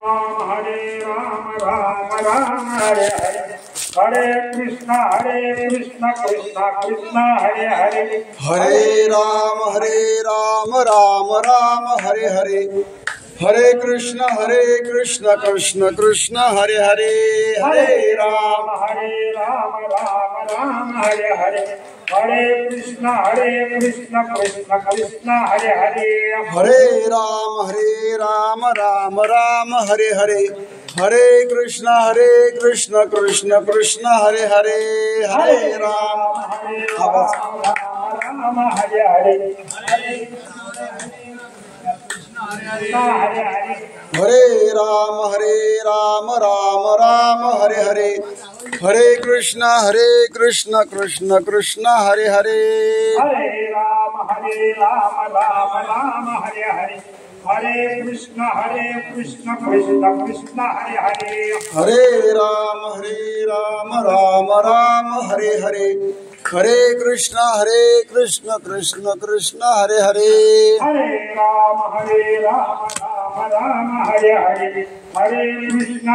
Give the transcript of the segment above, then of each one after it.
हरे राम राम राम हरे हरे हरे कृष्ण कृष्ण कृष्ण हरे हरे हरे राम राम राम हरे हरे हरे कृष्ण कृष्ण कृष्ण हरे हरे हरे राम राम राम हरे हरे हरे कृष्ण कृष्ण कृष्ण हरे हरे हरे राम राम राम हरे हरे हरे कृष्ण कृष्ण कृष्ण हरे हरे हरे राम राम हरे हरे हरे राम राम राम हरे हरे हरे कृष्ण कृष्ण कृष्ण हरे हरे हरे राम राम राम हरे हरे हरे कृष्ण कृष्ण कृष्ण हरे हरे हरे राम राम राम हरे हरे हरे कृष्ण कृष्ण कृष्ण हरे हरे हरे राम राम राम हरे हरे हरे कृष्ण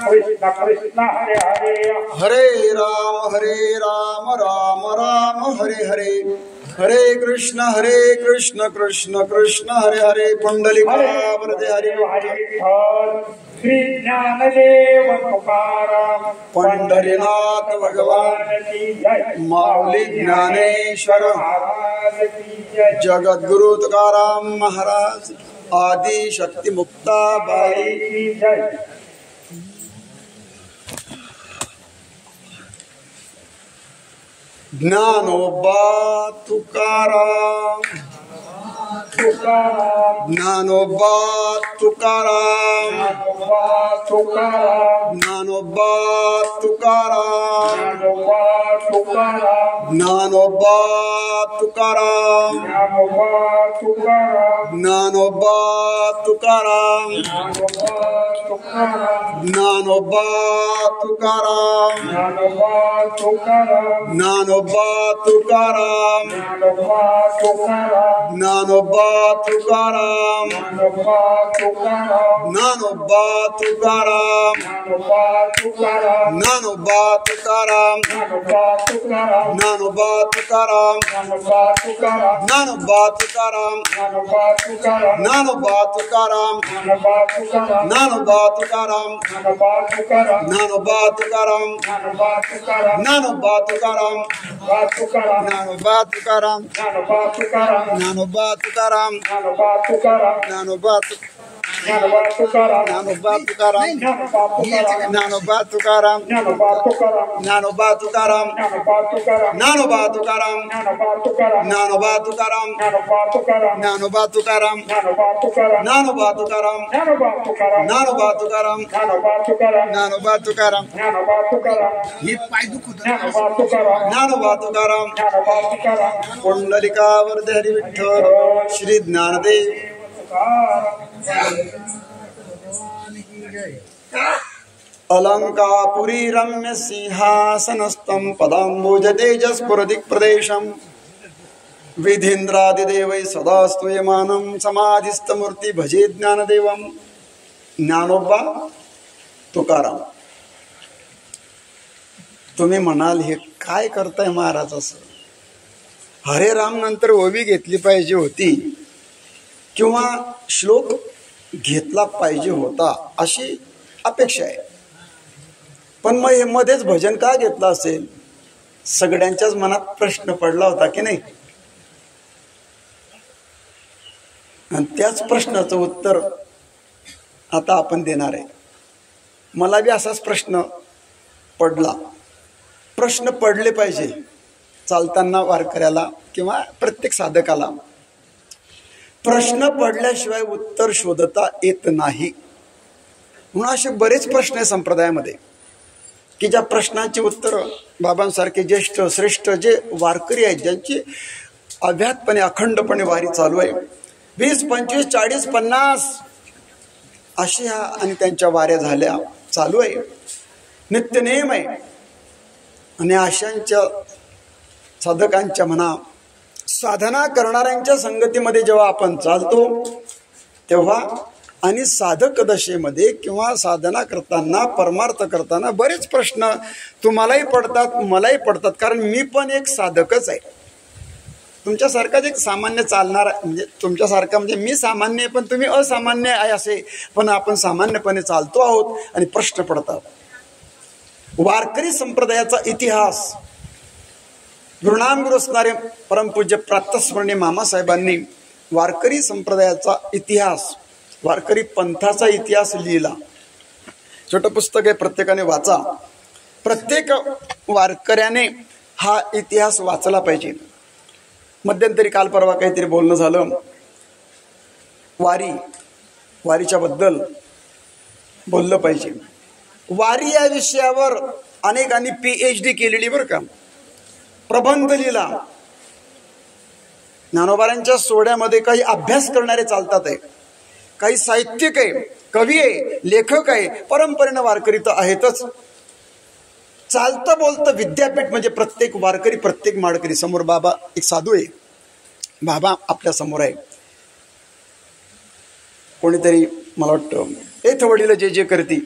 कृष्ण कृष्ण हरे हरे हरे राम राम राम हरे हरे हरे कृष्ण कृष्ण कृष्ण हरे हरे पुंडलिकावरदे हरे श्री ज्ञानदेव तुकाराम पंढरीनाथ भगवान की जय माऊली ज्ञानेश्वर महाराज की जय जगद्गुरु तुकाराम महाराज आदि शक्ति मुक्ताबाई की जय ज्ञानोबा तुकाराम तुकाराम ज्ञानोबा तुकाराम तुकाराम ज्ञानोबा तुकाराम तुकाराम ज्ञानोबा तुकाराम तुकाराम ज्ञानोबा तुकाराम ज्ञानोबा तुकाराम ज्ञानोबा तुकाराम ज्ञानोबा तुकाराम ज्ञानोबा तुकाराम ज्ञानोबा तुकाराम ज्ञानोबा तुकाराम ज्ञानोबा तुकाराम ज्ञानोबा तुकाराम ज्ञानोबा तुकाराम ज्ञानोबा तुकाराम ज्ञानोबा तुकाराम ज्ञानोबा तुकाराम ज्ञानोबा तुकाराम ज्ञानोबा ज्ञानोबा तुकाराम ज्ञानोबा तुकाराम ज्ञानोबा तुकाराम ज्ञानोबा तुकाराम ज्ञानोबा तुकाराम ज्ञानोबा तुकाराम ज्ञानोबा तुकाराम ज्ञानोबा तुकाराम ज्ञानोबा तुकाराम हे पाय दुखत ज्ञानोबा तुकाराम पुंडलिकावरदे हरी विठ्ठल श्री ज्ञानदेव अलंकापुरी रम्य सिंहासनस्थं पदाम्बुज तेजस्फुरदिक् प्रदेशं विधीन्द्रादिदेवै सदा स्तूयमानं समाधिस्थमूर्ति भजे ज्ञानदेवं ज्ञानोबा तुकाराम. तुम्ही म्हणाल हे काय करताय महाराज असं? हरे राम नंतर ओवी घेतली पाहिजे होती किंवा श्लोक घेतला पाहिजे होता अशी अपेक्षा आहे. पण मग हे मध्येच भजन का घेतलं असेल? सगळ्यांच्याच मनात प्रश्न पडला होता की नाही? आणि त्याच प्रश्नाचं उत्तर आता आपण देणार आहे. मला बी असाच प्रश्न पडला. प्रश्न पडले पाहिजे चालताना वारकऱ्याला किंवा प्रत्येक साधकाला. प्रश्न पडल्याशिवाय उत्तर शोधता येत नाही. म्हणून असे बरेच प्रश्न आहे संप्रदायामध्ये की ज्या प्रश्नांची उत्तर बाबांसारखे ज्येष्ठ श्रेष्ठ जे वारकरी आहेत, ज्यांची अव्याहतपणे अखंडपणे वारी चालू आहे, 20, 25, 40, 50 अशा आणि त्यांच्या वाऱ्या झाल्या चालू आहे, नित्यनेम आहे. आणि अशांच्या साधकांच्या म्हणा साधना करणाऱ्यांच्या संगतीमध्ये जेव्हा आपण चालतो तेव्हा आणि साधक दशेमध्ये किंवा साधना करताना परमार्थ करताना बरेच प्रश्न तुम्हालाही पडतात, मलाही पडतात. कारण मी पण एक साधकच आहे, तुमच्यासारखाच एक सामान्य चालणार, म्हणजे तुमच्यासारखा म्हणजे मी सामान्य आहे पण तुम्ही असामान्य आहे असे, पण आपण सामान्यपणे चालतो आहोत आणि प्रश्न पडतात. वारकरी संप्रदायाचा इतिहास गुरुनामगुरू असणारे परमपूज्य प्रातस्मरणीय मामासाहेबांनी वारकरी संप्रदायाचा इतिहास, वारकरी पंथाचा इतिहास लिहिला. छोटं पुस्तक आहे, प्रत्येकाने वाचा. प्रत्येक वारकऱ्याने हा इतिहास वाचला पाहिजे. मध्यंतरी काल परवा काहीतरी बोलणं झालं वारीच्या बद्दल बोललं पाहिजे. वारी या विषयावर अनेकांनी PhD केलेली बरं का, प्रबंध लिहिला. ज्ञानोबांच्या सोहळ्यामध्ये काही अभ्यास करणारे चालतात आहे, काही साहित्यिक आहे, कवी आहे, लेखक आहे, परंपरेनं वारकरी तर आहेतच. चालतं बोलतं विद्यापीठ म्हणजे प्रत्येक वारकरी, प्रत्येक माळकरी. समोर बाबा एक साधू आहे, बाबा आपल्या समोर आहे. कोणीतरी मला वाटतं एथ वडील जे जे करती,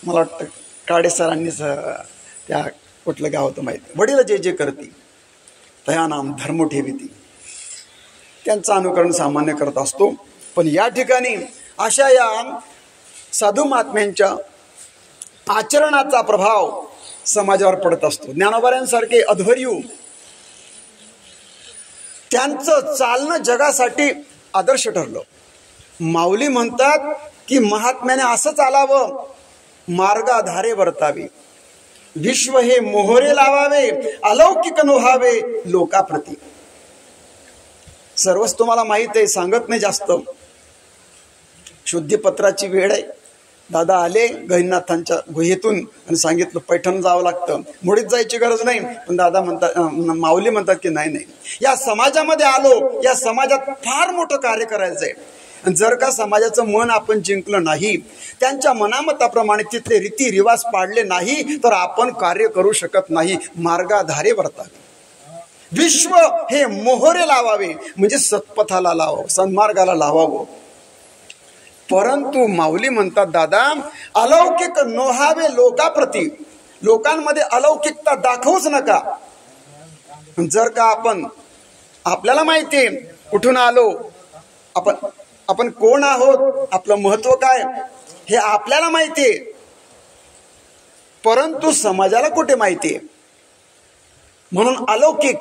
मला वाटतं काडे सरांनीच त्या कुठलं गाव होतं माहिती, वडील जे जे करती तया नाम धर्म ठेविती, त्यांचं अनुकरण सामान्य करत असतो. पण या ठिकाणी अशा या साधू महात्म्यांच्या आचरणाचा प्रभाव समाजावर पडत असतो. ज्ञानोबांसारखे अध्वर्यू, त्यांचं चालणं जगासाठी आदर्श ठरलं. माऊली म्हणतात की महात्म्याने असं चालावं, मार्गाधारे वर्तावे, विश्व हे मोहरे लावावे, अलौकिक नोहावे लोकाप्रती. सर्वच तुम्हाला माहित आहे, सांगत नाही जास्त. शुद्धीपत्राची वेळ आहे. दादा आले गहिनाथांच्या गुहेतून आणि सांगितलं पैठण जावं लागतं, मुळीच जायची गरज नाही. पण दादा म्हणतात, माऊली म्हणतात की नाही, या समाजामध्ये आलो, या समाजात फार मोठं कार्य करायचं आहे. जर का समाजाचं मन आपण जिंकलं नाही, त्यांच्या मनामताप्रमाणे तिथले रीतिरिवाज पाळले नाही, तर आपण कार्य करू शकत नाही. मार्गाधारे वर्तावे, विश्व हे मोहरे लावावे म्हणजे सत्पथाला लावावं, सन्मार्गाला लावावं. परंतु माऊली म्हणतात दादा, अलौकिक नोहावे लोकाप्रती, लोकांमध्ये अलौकिकता दाखवूच नका. जर का आपल्याला माहिती कुठून आलो, आपण कोण आहोत, आपलं महत्व काय हे आपल्याला माहिती आहे, परंतु समाजाला कुठे माहिती आहे. म्हणून अलौकिक,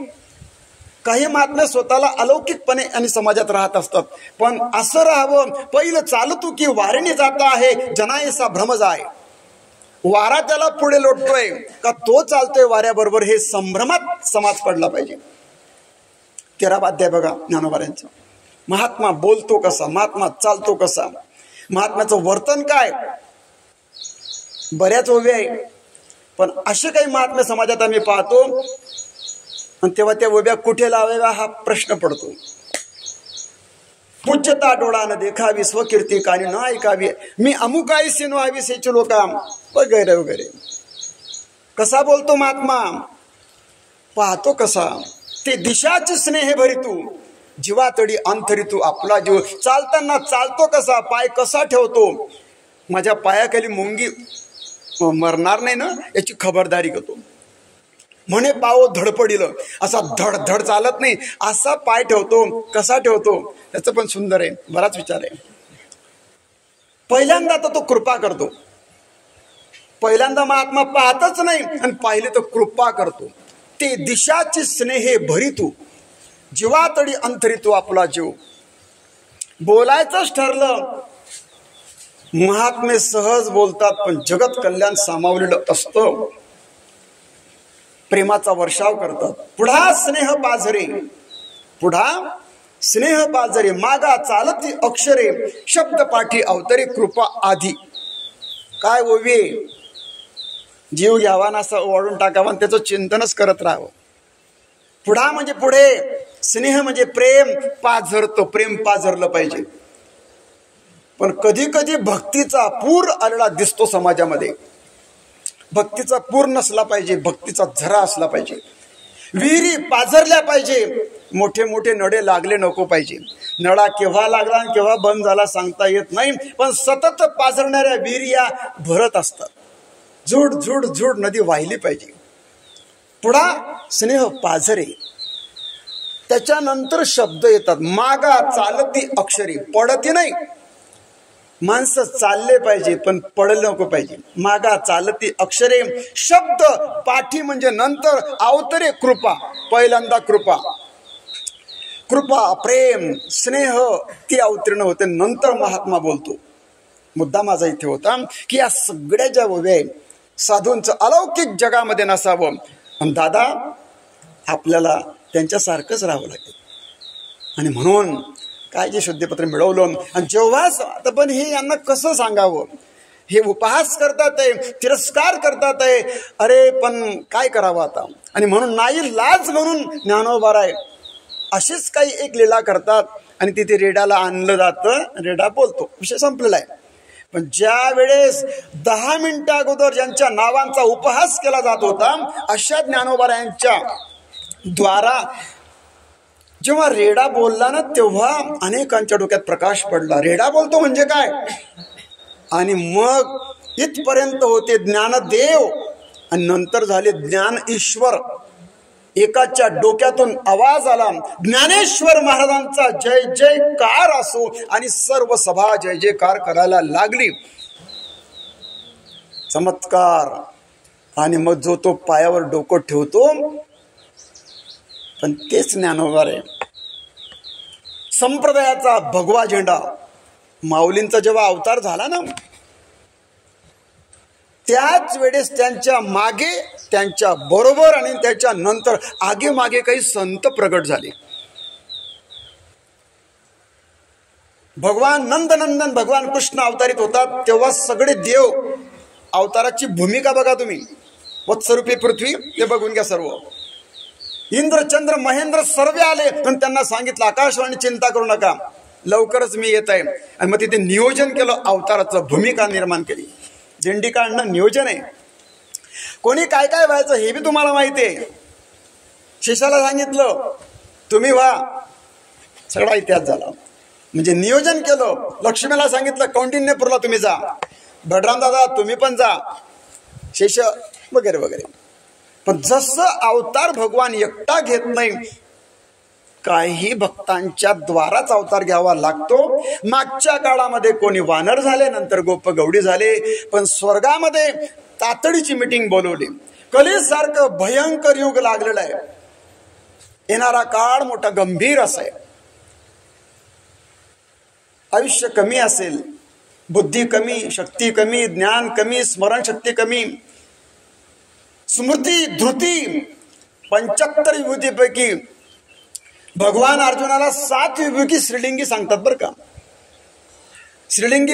काही महात्मे स्वतःला अलौकिकपणे आणि समाजात राहत असतात. पण असं राहावं, पहिलं चालतो की वारीने जात आहे, जनायसा भ्रम जाय. वारा त्याला पुढे लोटतोय का तो चालतोय वाऱ्याबरोबर, हे संभ्रमात समाज पडला पाहिजे. 13वा अध्याय बघा ज्ञानोबांचा. महात्मा बोलतो कसा, महात्मा चालतो कसा, महात्म्याचं वर्तन काय. बऱ्याच उभे आहे, पण असे काही महात्मे समाजात आम्ही पाहतो, आणि तेव्हा त्या उभ्या कुठे लावाव्या हा प्रश्न पडतो. पूज्यता डोळानं देखावी, स्वकीर्ती कानी न ऐकावी, मी अमुकाई सिनो आविसेचे लोका वगैरे वगैरे. कसा बोलतो महात्मा, पाहतो कसा. ते दिशाचे स्नेह भरितू, जीवातडी अंतरितू आपला जीव. चालताना चालतो कसा, पाय कसा ठेवतो, माझ्या पायाखाली मुंगी मरणार नाही ना याची खबरदारी करतो. म्हणे पाव धडपडील, असा धड चालत नाही, असा पाय ठेवतो. कसा ठेवतो त्याचं पण सुंदर आहे, बराच विचार आहे. पहिल्यांदा तर तो कृपा करतो. पहिल्यांदा महात्मा पाहतच नाही आणि पाहिले तर कृपा करतो. ते दिशाची स्नेहे भरितू, जीवातडी अंतरितू आपला जीव. बोलायचंच ठरलं, महात्मे सहज बोलतात, पण जगत कल्याण सामावलेलं असतं. प्रेमाचा वर्षाव करतात. पुढा स्नेह पाझरे, पुढा स्नेह पाझरे, मागा चालती अक्षरे, शब्द पाठी अवतरे कृपा आधी. काय ओवे, जीव घ्यावा ना असं ओढून टाकावा, त्याचं चिंतनच करत राहावं. पुढा म्हणजे पुढे, स्नेह म्हणजे प्रेम पाझरतो, प्रेम पाझरलं पाहिजे. पण कधी कधी भक्तीचा पूर आलेला दिसतो समाजामध्ये. भक्तीचा पूर नसला पाहिजे, भक्तीचा झरा असला पाहिजे. विहिरी पाझरल्या पाहिजे, मोठे मोठे नडे लागले नको पाहिजे. नळा केव्हा लागला आणि केव्हा बंद झाला सांगता येत नाही, पण सतत पाझरणाऱ्या विहिरी या भरत असतात. झुड झुड झुड नदी वाहिली पाहिजे. पुढा स्नेह पाझरे, त्याच्यानंतर शब्द येतात. मागा चालती अक्षरी, पडती नाही. माणसं चालले पाहिजे पण पडलं नको पाहिजे. मागा चालती अक्षरे, शब्द पाठी म्हणजे नंतर, अवतरे कृपा, पहिल्यांदा कृपा. कृपा, प्रेम, स्नेह ती अवतीर्ण होते, नंतर महात्मा बोलतो. मुद्दा माझा इथे होता की या सगळ्या ज्या ओव्या साधूंचं अलौकिक जगामध्ये नसावं. आणि दादा आपल्याला त्यांच्यासारखंच राहावं लागेल. आणि म्हणून काय जे शुद्धीपत्र मिळवलं. आणि जेव्हा पण हे यांना कसं सांगावं, हे उपहास करतात आहे, तिरस्कार करतात आहे. अरे पण काय करावं आता. आणि म्हणून नाही लाज म्हणून ज्ञानोबाराय अशीच काही एक लीला करतात आणि तिथे रेडाला आणलं जातं. रेडा बोलतो, विषय संपलेला आहे. पण ज्या वेळेस 10 मिनिटं अगोदर ज्यांच्या नावांचा उपहास केला जात होता, अशा ज्ञानोबारायांच्या द्वारा जेव्हा रेडा बोलला ना, तेव्हा अनेकांच्या डोक्यात प्रकाश पडला. रेडा बोलतो म्हणजे काय. आणि मग इथपर्यंत होते ज्ञानदेव आणि नंतर झाले ज्ञान ईश्वर. एकाच्या डोक्यातून आवाज आला, ज्ञानेश्वर महाराजांचा जय जयकार असो, आणि सर्व सभा जय जयकार करायला लागली. चमत्कार. आणि मग जो तो पायावर डोकं ठेवतो, पण तेच ज्ञानोबार आहे. संप्रदायाचा भगवा झेंडा. माऊलींचा जेव्हा अवतार झाला ना, त्याच वेळेस त्यांच्या मागे, त्यांच्या बरोबर आणि त्याच्या नंतर आगे मागे काही संत प्रगट झाले. भगवान नंदनंदन भगवान कृष्ण अवतारित होतात, तेव्हा सगळे देव. अवताराची भूमिका बघा तुम्ही. वत्सरूपी पृथ्वी ते बघून घ्या. सर्व इंद्र चंद्र महेंद्र सर्व आले, पण त्यांना सांगितलं आकाशवाणी चिंता करू नका, लवकरच मी येत आहे. आणि मग तिथे नियोजन केलं, अवताराचं भूमिका निर्माण केली. दिंडी काढणं नियोजन आहे. कोणी काय काय व्हायचं हे बी तुम्हाला माहिती आहे. शिष्याला सांगितलं तुम्ही व्हा, सगळा इतिहास झाला. म्हणजे नियोजन केलं. लक्ष्मीला सांगितलं कौंडिन्यपूरला तुम्ही जा, बडराम दादा तुम्ही पण जा, शिष्य वगैरे वगैरे. पण जसं अवतार भगवान एकटा घेत नाही, काही भक्तांच्या द्वाराच अवतार घ्यावा लागतो. मागच्या काळामध्ये कोणी वानर झाले, नंतर गोप गवडी झाले, पण स्वर्गामध्ये तातडीची मीटिंग बोलवली. कलीसारखं भयंकर युग लागलेलं आहे. येणारा काळ मोठा गंभीर असा आहे. आयुष्य कमी असेल, बुद्धी कमी, शक्ती कमी, ज्ञान कमी, स्मरणशक्ती कमी, स्मृती धृती 75 विभूतीपैकी भगवान अर्जुनाला 7 विभूती श्रीलिंगी सांगतात बरं का. श्रीलिंगी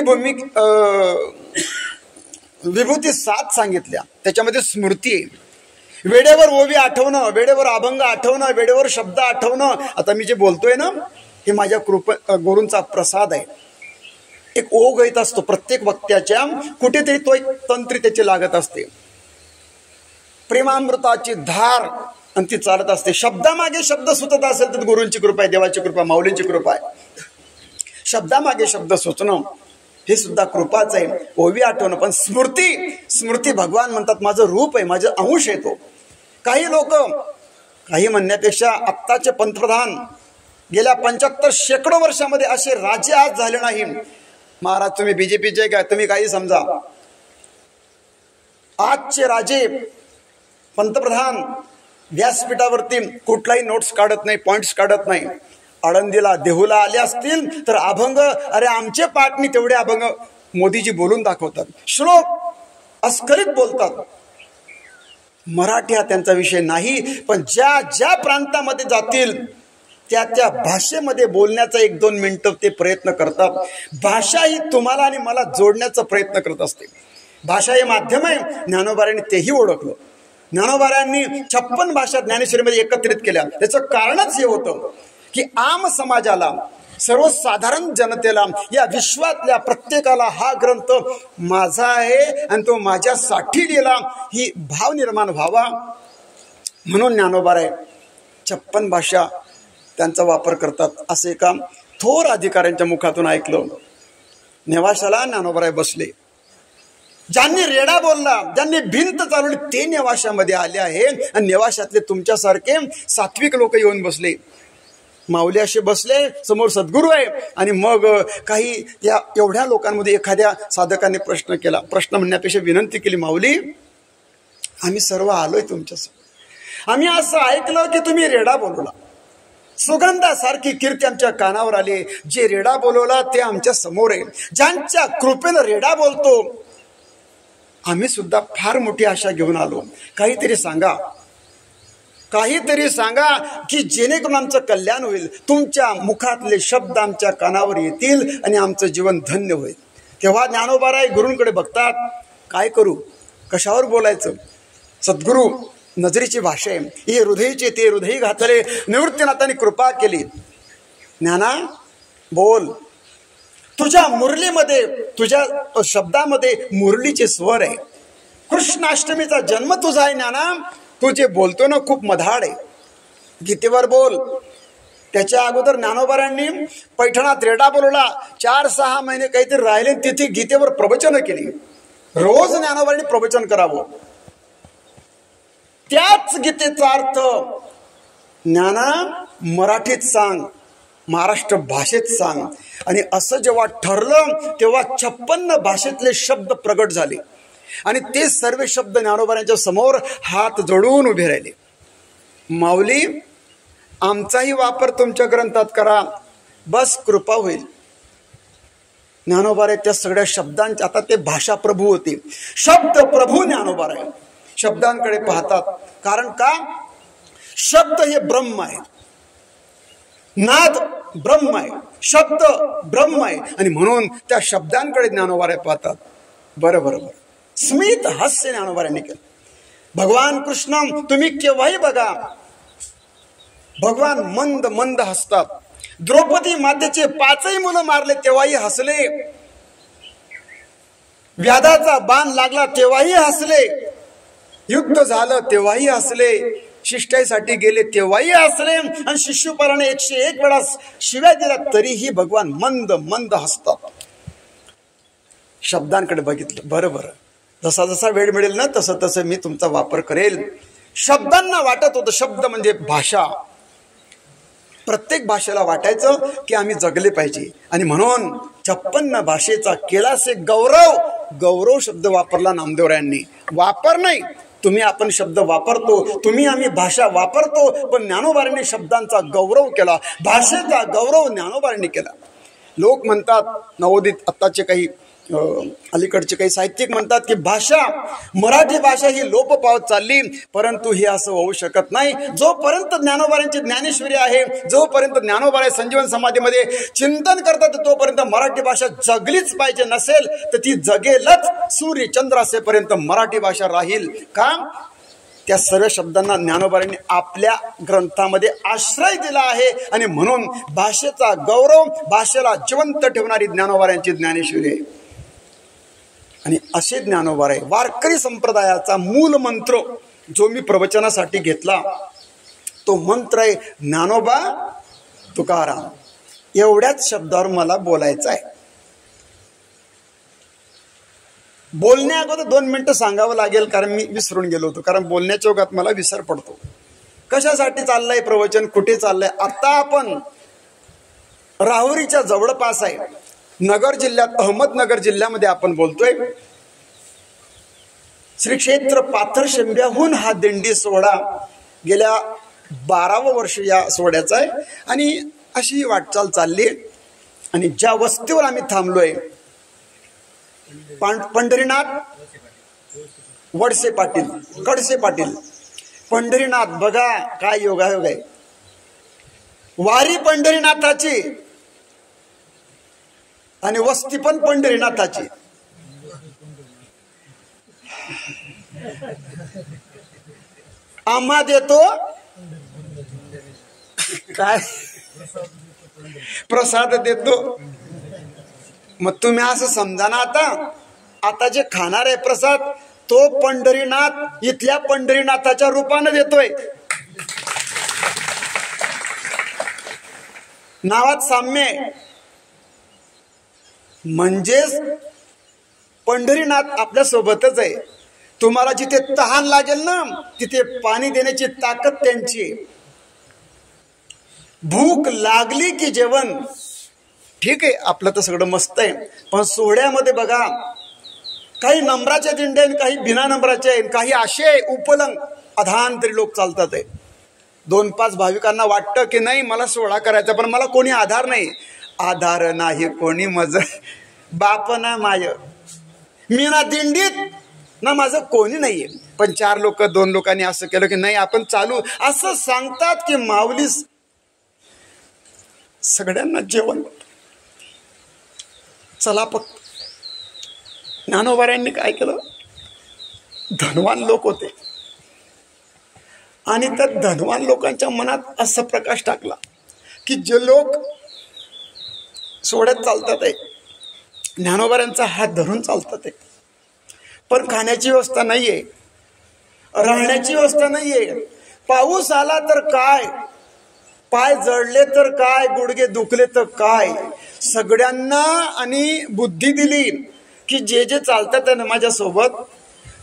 विभूती 7 सांगितल्या, त्याच्यामध्ये स्मृती आहे. वेळेवर ओवी आठवणं, वेळेवर अभंग आठवणं, वेळेवर शब्द आठवणं. आता मी जे बोलतोय ना, हे माझ्या गुरूंचा प्रसाद आहे. एक ओघ येत असतो प्रत्येक वक्त्याच्या, कुठेतरी तो एक तंत्री त्याची लागत असते. प्रेमामृताची धार आणि ती चालत असते. शब्दामागे शब्द सुचत असेल तर गुरूंची कृपा आहे, देवाची कृपा, माऊलींची कृपा आहे. शब्दामागे शब्द सुचणं हे सुद्धा कृपाच आहे. ओवी आठवणं. पण स्मृती भगवान म्हणतात माझं रूप आहे, माझं अंश आहे तो. काही लोक, काही म्हणण्यापेक्षा आत्ताचे पंतप्रधान गेल्या 75 शेकडो वर्षामध्ये असे राजे आज झाले नाही. महाराज तुम्ही बीजेपीचे काय, तुम्ही काही समजा, आजचे राजे पंतप्रधान व्यासपीठावरती कुठलाही नोट्स काढत नाही, पॉइंट्स काढत नाही. आळंदीला देहूला आले असतील तर अभंग, अरे आमचे पाटणी तेवढे अभंग मोदीजी बोलून दाखवतात. श्लोक अस्खलित बोलतात. मराठी हा त्यांचा विषय नाही, पण ज्या ज्या प्रांतामध्ये जातील त्या त्या भाषेमध्ये बोलण्याचा 1-2 मिनिटं ते प्रयत्न करतात. भाषा ही तुम्हाला आणि मला जोडण्याचा प्रयत्न करत असते. भाषा हे माध्यम आहे. ज्ञानोबारांनी तेही ओळखलं. ज्ञानोबारांनी 56 भाषा ज्ञानेश्वरीमध्ये एकत्रित केल्या. त्याचं कारणच हे होतं की आम समाजाला, सर्वसाधारण जनतेला, या विश्वातल्या प्रत्येकाला हा ग्रंथ माझा आहे आणि तो माझ्यासाठी लिहिला, ही भाव निर्माण व्हावा. म्हणून ज्ञानोबाराय 56 भाषा त्यांचा वापर करतात. असे एका थोर अधिकाऱ्यांच्या मुखातून ऐकलं. नेवाशाला ज्ञानोबाराय बसले. ज्यांनी रेडा बोलला, ज्यांनी भिंत चालवली ते नेवाशामध्ये आले आहे. आणि नेवाशातले तुमच्यासारखे सात्विक लोक येऊन बसले. माऊली असे बसले, समोर सद्गुरू आहे. आणि मग काही या एवढ्या लोकांमध्ये एखाद्या साधकाने प्रश्न केला. प्रश्न म्हणण्यापेक्षा विनंती केली, माऊली आम्ही सर्व आलोय तुमच्यासमोर. आम्ही असं ऐकलं की तुम्ही रेडा बोलवला. सुगंधासारखी कीर्ती आमच्या कानावर आली. जे रेडा बोलवला ते आमच्या समोर आहे. ज्यांच्या कृपेनं रेडा बोलतो आम्ही सुद्धा फार मोठी आशा घेऊन आलो. काहीतरी सांगा, काहीतरी सांगा की जेणेकरून आमचं कल्याण होईल. तुमच्या मुखातले शब्द आमच्या कानावर येतील आणि आमचं जीवन धन्य होईल. तेव्हा ज्ञानोबाराय गुरूंकडे बघतात. काय करू, कशावर बोलायचं. सद्गुरू नजरेची भाषा आहे, हे हृदयचे ते हृदय घातले. निवृत्तीनाथांनी कृपा केली. ज्ञाना बोल. तुझ्या मुरलीमध्ये, तुझ्या शब्दामध्ये मुरलीचे स्वर आहे. कृष्णाष्टमीचा जन्म तुझा आहे ज्ञाना. तू जे बोलतो ना खूप मधाड आहे. गीतेवर बोल. त्याच्या अगोदर ज्ञानोबारांनी पैठणात रेडा बोलवला. 4-6 महिने काहीतरी राहिले. तिथे गीतेवर प्रवचन केली. रोज ज्ञानोबारांनी प्रवचन करावं. त्याच गीतेचा अर्थ ज्ञाना मराठीत सांग, महाराष्ट्र भाषेत सांग. आणि असं जेव्हा ठरलं तेव्हा 56 भाषेतले शब्द प्रगट झाले. आणि ते सर्व शब्द ज्ञानोबारांच्या समोर हात जोडून उभे राहिले. माऊली आमचाही वापर तुमच्या ग्रंथात करा, बस कृपा होईल. ज्ञानोबाराय त्या सगळ्या शब्दांच्या, आता ते भाषा प्रभू होते, शब्द प्रभू ज्ञानोबाराय शब्दांकडे पाहतात. कारण का, शब्द हे ब्रह्म आहे, नाद ब्रह्म आहे, शब्द ब्रह्म आहे. आणि म्हणून त्या शब्दांकडे ज्ञानोबाराय पाहतात. बरोबर. स्मित हास्य ज्ञानोबारांनी केलं. भगवान कृष्ण तुम्ही केव्हाही बघा, भगवान मंद मंद हसतात. द्रौपदी मातेचे 5ही मुलं मारले तेव्हाही हसले. व्याधाचा बाण लागला तेव्हाही हसले. युद्ध झालं तेव्हाही हसले. शिष्टाईसाठी गेले तेव्हाही हसले. आणि शिशुपालाने 101 वेळा शिव्या दिल्या तरीही भगवान मंद मंद हसतात. शब्दांकडे बघितलं. बरोबर, जसा जसा वेळ मिळेल ना तसं तसं मी तुमचा वापर करेल. शब्दांना वाटत होतं, शब्द म्हणजे भाषा. प्रत्येक भाषेला वाटायचं की आम्ही जगले पाहिजे. आणि म्हणून 56 भाषेचा केलासे गौरव. गौरव शब्द वापरला नामदेवरायांनी. वापर नाही, तुम्ही आपण शब्द वापरतो, तुम्ही आम्ही भाषा वापरतो. पण ज्ञानोबारांनी शब्दांचा गौरव केला, भाषेचा गौरव ज्ञानोबारांनी केला. लोक म्हणतात, नवोदित आत्ताचे काही अलीकडचे काही साहित्यिक म्हणतात की भाषा, मराठी भाषा ही लोप पावत चालली. परंतु हे असं होऊ शकत नाही. जोपर्यंत ज्ञानोबारांची ज्ञानेश्वरी आहे, जोपर्यंत ज्ञानोबाराय संजीवन समाधीमध्ये चिंतन करतात, तोपर्यंत मराठी भाषा जगलीच पाहिजे. नसेल तर ती जगेलच. सूर्य चंद्र असेपर्यंत मराठी भाषा राहील. का, त्या सर्व शब्दांना ज्ञानोबारांनी आपल्या ग्रंथामध्ये आश्रय दिला आहे. आणि म्हणून भाषेचा गौरव, भाषेला जिवंत ठेवणारी ज्ञानोबारांची ज्ञानेश्वरी आहे. आणि असे ज्ञानोबाराय वारकरी संप्रदायाचा मूल मंत्र जो मी प्रवचनासाठी घेतला तो मंत्र आहे ज्ञानोबा तुकाराम. एवढ्याच शब्दावर मला बोलायचं आहे. बोलण्या अगोदर 2 मिनिटं सांगावं लागेल, कारण मी विसरून गेलो होतो. कारण बोलण्याच्या ओघात मला विसर पडतो. कशासाठी चाललंय प्रवचन, कुठे चाललंय. आता आपण राहुरीच्या जवळपास आहे, नगर जिल्ह्यात, अहमदनगर जिल्ह्यामध्ये आपण बोलतोय. श्री क्षेत्र पाथरशेंब्याहून हा दिंडी सोहळा गेल्या 12वं वर्ष या सोहळ्याचा आहे. आणि अशी ही वाटचाल चालली. आणि ज्या वस्तीवर आम्ही थांबलोय, पंढरीनाथ वडसे पाटील, कडसे पाटील, पंढरीनाथ. बघा काय योगायोग आहे. वारी पंढरीनाथाची आणि वस्ती पण पंढरीनाथाची. आम्हा देतो काय, प्रसाद देतो. मग तुम्ही असं समजा ना, आता जे खाणार आहे प्रसाद तो पंढरीनाथ इथल्या पंढरीनाथाच्या रूपानं देतोय. नावात साम्य आहे. म्हणजेच पंढरीनाथ आपल्या सोबतच आहे. तुम्हाला जिथे तहान लागेल ना तिथे पाणी देण्याची ताकद त्यांची आहे. भूक लागली की जेवण. ठीक आहे, आपलं तर सगळं मस्त आहे, पण सोहळ्यामध्ये बघा काही नंबराच्या दिंड्या आहेत, काही बिना नंबराच्या आहेत, काही असे उपलंग अधान तरी लोक चालतात आहे. 2-5 भाविकांना वाटतं की नाही मला सोहळा करायचा, पण मला कोणी आधार नाही. आधार नाही कोणी मज बाप ना माय, मी ना दिंडीत ना माझं कोणी नाहीये. पण 4 लोक 2 लोकांनी असं केलं की नाही आपण चालू, असं सांगतात की माऊली सगळ्यांना जेवण. चला फक्त ज्ञानोबाऱ्यांनी काय केलं, धनवान लोक होते आणि त्या धनवान लोकांच्या मनात असा प्रकाश टाकला की जे लोक सोहळ्यात चालतात आहे ज्ञानोबाऱ्यांचा हात धरून चालतात आहे, पण खाण्याची व्यवस्था नाहीये, राहण्याची व्यवस्था नाहीये. पाऊस आला तर काय, पाय जळले तर काय, गुडघे दुखले तर काय. सगळ्यांना आणि बुद्धी दिली की जे जे चालतात आहे ना माझ्यासोबत,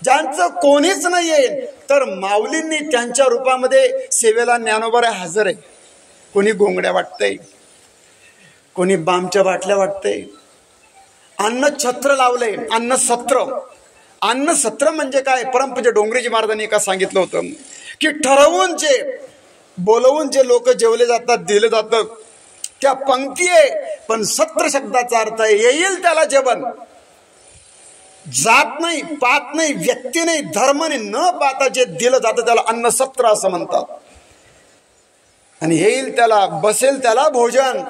ज्यांचं कोणीच नाहीये तर माऊलींनी त्यांच्या रूपामध्ये सेवेला ज्ञानोबा हजर आहे. कोणी गोंगड्या वाटतंय, कोणी बामच्या बाटल्या वाटतंय, अन्न छत्र लावलंय, अन्न सत्र. अन्न सत्र म्हणजे काय, परमपूज्य डोंगरेजी महाराजांनी एका सांगितलं होतं की ठरवून जे बोलवून जे लोक जेवले जातात, दिले जातात त्या पंक्ती आहे, पण सत्र शब्दाचा अर्थ आहे येईल त्याला जेवण. जात नाही, पात नाही, व्यक्ती नाही, धर्म नाही, न पाहता जे दिलं जातं त्याला अन्न सत्र असं म्हणतात. आणि येईल त्याला, बसेल त्याला भोजन.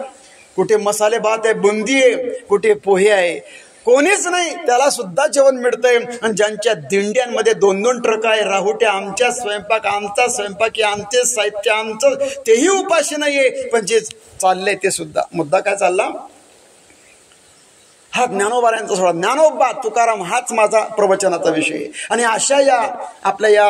कुठे मसाले भात आहे, बुंदी आहे, कुठे पोहे आहे, कोणीच नाही त्याला सुद्धा जेवण मिळतंय. आणि ज्यांच्या दिंड्यांमध्ये 2-2 ट्रक आहे, राहुट्या आमच्या स्वयंपाक, आमचा स्वयंपाकी, आमचे साहित्य आमचं, तेही उपाशी नाहीये, पण जे चाललंय ते सुद्धा. मुद्दा काय चालला, हा ज्ञानोबाऱ्यांचा सोहळा. ज्ञानोबा तुकाराम हाच माझा प्रवचनाचा विषय. आणि अशा या आपल्या या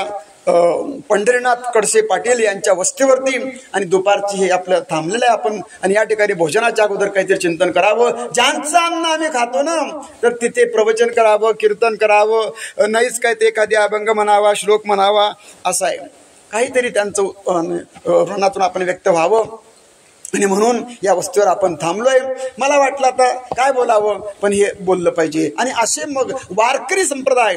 पंढरीनाथ कडसे पाटील यांच्या वस्तीवरती आणि दुपारची हे आपलं थांबलेलं आहे आपण. आणि या ठिकाणी भोजनाच्या अगोदर काहीतरी चिंतन करावं. ज्यांचं अन्न आम्ही खातो ना तर तिथे प्रवचन करावं, कीर्तन करावं, नाहीच काय ते एखादी अभंग म्हणावा, श्लोक म्हणावा, असं आहे. काहीतरी त्यांचं ऋणातून आपण व्यक्त व्हावं. आणि म्हणून या वस्तीवर आपण थांबलोय. मला वाटलं आता काय बोलावं, पण हे बोललं पाहिजे. आणि असे मग वारकरी संप्रदाय,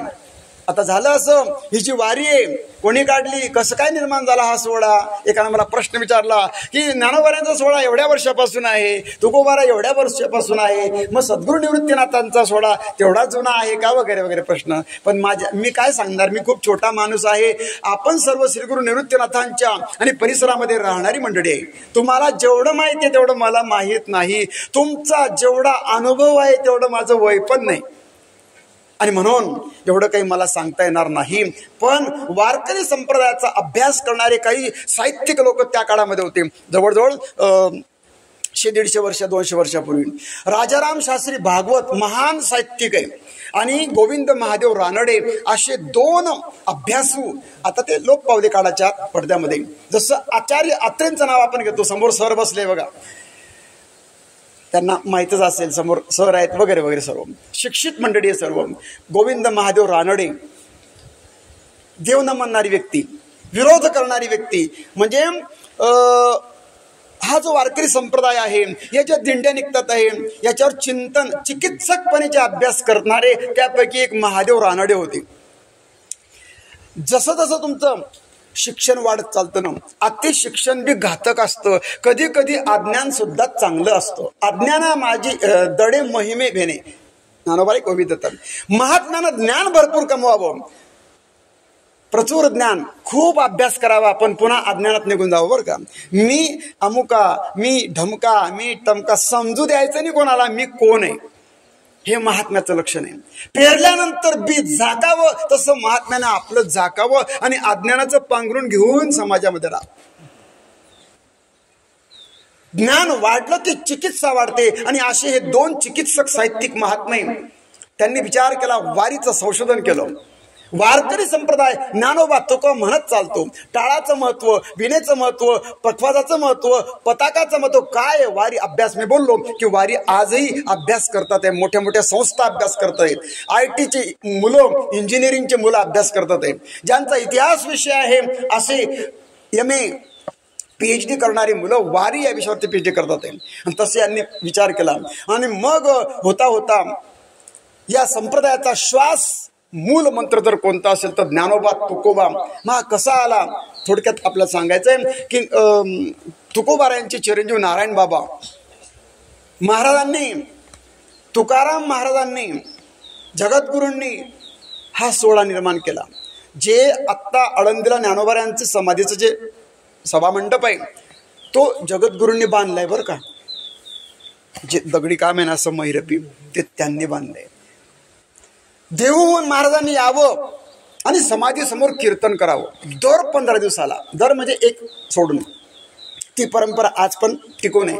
आता झालं असं, ही जी वारी आहे कोणी काढली, कसं काय निर्माण झाला हा सोहळा. एकानं मला प्रश्न विचारला की ज्ञानोबाऱ्यांचा सोहळा एवढ्या वर्षापासून आहे, तुकोबारा एवढ्या वर्षापासून आहे, मग सद्गुरू निवृत्तीनाथांचा सोहळा तेवढा जुना आहे का, वगैरे वगैरे प्रश्न. पण मी काय सांगणार, मी खूप छोटा माणूस आहे. आपण सर्व श्रीगुरू निवृत्तीनाथांच्या आणि परिसरामध्ये राहणारी मंडळी आहे. तुम्हाला जेवढं माहिती आहे तेवढं मला माहीत नाही. तुमचा जेवढा अनुभव आहे तेवढं माझं वय पण नाही. आणि म्हणून एवढं काही मला सांगता येणार नाही. पण वारकरी संप्रदायाचा अभ्यास करणारे काही साहित्यिक लोक त्या काळामध्ये होते. जवळजवळ 100-150 वर्ष 200 वर्षापूर्वी राजाराम शास्त्री भागवत महान साहित्यिक आहे आणि गोविंद महादेव रानडे असे 2 अभ्यासू आता ते लोक पावले काळाच्या पडद्यामध्ये. जसं आचार्य अत्रेंचं नाव आपण घेतो, समोर सर बसले बघा, त्यांना माहीतच असेल, समोर सर आहेत वगैरे वगैरे, सर्व शिक्षित मंडळी आहे सर्व. गोविंद महादेव रानडे देव न म्हणणारी व्यक्ती, विरोध करणारी व्यक्ती. म्हणजे हा जो वारकरी संप्रदाय आहे, या ज्या दिंड्या निघतात आहे याच्यावर चिंतन चिकित्सकपणे जे अभ्यास करणारे त्यापैकी एक महादेव रानडे होते. जसं जसं तुमचं शिक्षण वाढत चालतं ना, अति शिक्षण बी घातक असतं. कधी कधी अज्ञान सुद्धा चांगलं असतं. अज्ञाना माझी दडे महिमे भेणे, ज्ञानोबा कवी देतात. महात्म्यानं ज्ञान भरपूर कमवावं, प्रचुर ज्ञान, खूप अभ्यास करावा, आपण पुन्हा अज्ञानात निघून जावं. बरं का, मी अमुका, मी ढमका, मी टमका समजू द्यायचं नाही कोणाला, मी कोण आहे हे महात्म्याचं लक्षण आहे. पेरल्यानंतर बीज झाकावं तसं महात्म्यानं आपलं झाकावं आणि अज्ञानाचं पांघरून घेऊन समाजामध्ये राहा. ज्ञान वाढलं की चिकित्सा वाढते. आणि असे हे 2 चिकित्सक साहित्यिक महात्मे, त्यांनी विचार केला, वारीचं संशोधन केलं. वारकरी संप्रदाय ज्ञानोबा तुकोबा म्हणत चालतो. टाळाचं महत्व, विनेचं महत्व, पखवाजाचं महत्व, पताकाचं महत्व काय. वारी अभ्यास, मी बोललो की वारी आजही अभ्यास करतात आहे. मोठ्या मोठ्या संस्था अभ्यास करत आहेत. IT मुलं, इंजिनिअरिंगचे मुलं अभ्यास करतात आहेत. ज्यांचा इतिहास विषय आहे असे MA PhD करणारी मुलं वारी या विषयावरती PhD करतात आहे. आणि तसे यांनी विचार केला. आणि मग होता होता या संप्रदायाचा श्वास मूल मंत्र जर कोणता असेल तर ज्ञानोबा तुकोबा. मग कसा आला थोडक्यात आपल्याला सांगायचंय की तुकोबारायांचे चिरंजीव नारायण बाबा महाराजांनी, तुकाराम महाराजांनी, जगद्गुरूंनी हा सोहळा निर्माण केला. जे आत्ता आळंदीला ज्ञानोबारायांचे समाधीचं जे सभामंडप आहे तो जगद्गुरूंनी बांधलाय बरं का. जे दगडी काम आहे ना असं मैरपी ते त्यांनी बांधलंय. देहूहून महाराजांनी यावं आणि समाधी समोर कीर्तन करावं दर 15 दिवसाला. दर म्हणजे एक सोडून. ती परंपरा आज पण टिकून आहे.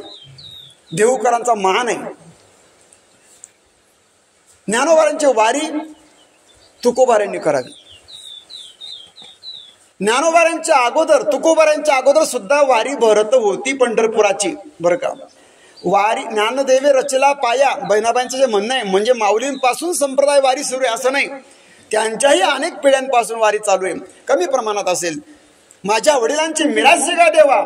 देहूकरांचा मान आहे. ज्ञानोबारांची वारी तुकोबारांनी करावी. ज्ञानोबारांच्या अगोदर, तुकोबारांच्या अगोदर सुद्धा वारी भरत होती पंढरपुराची बरं का. वारी ज्ञानदेवे रचला पाया, बहिणाबाईंचं जे म्हणणं आहे म्हणजे माऊलींपासून संप्रदाय वारी सुरू आहे असं नाही. त्यांच्याही अनेक पिढ्यांपासून वारी चालू आहे. कमी प्रमाणात असेल. माझ्या वडिलांची मिरासिका देवा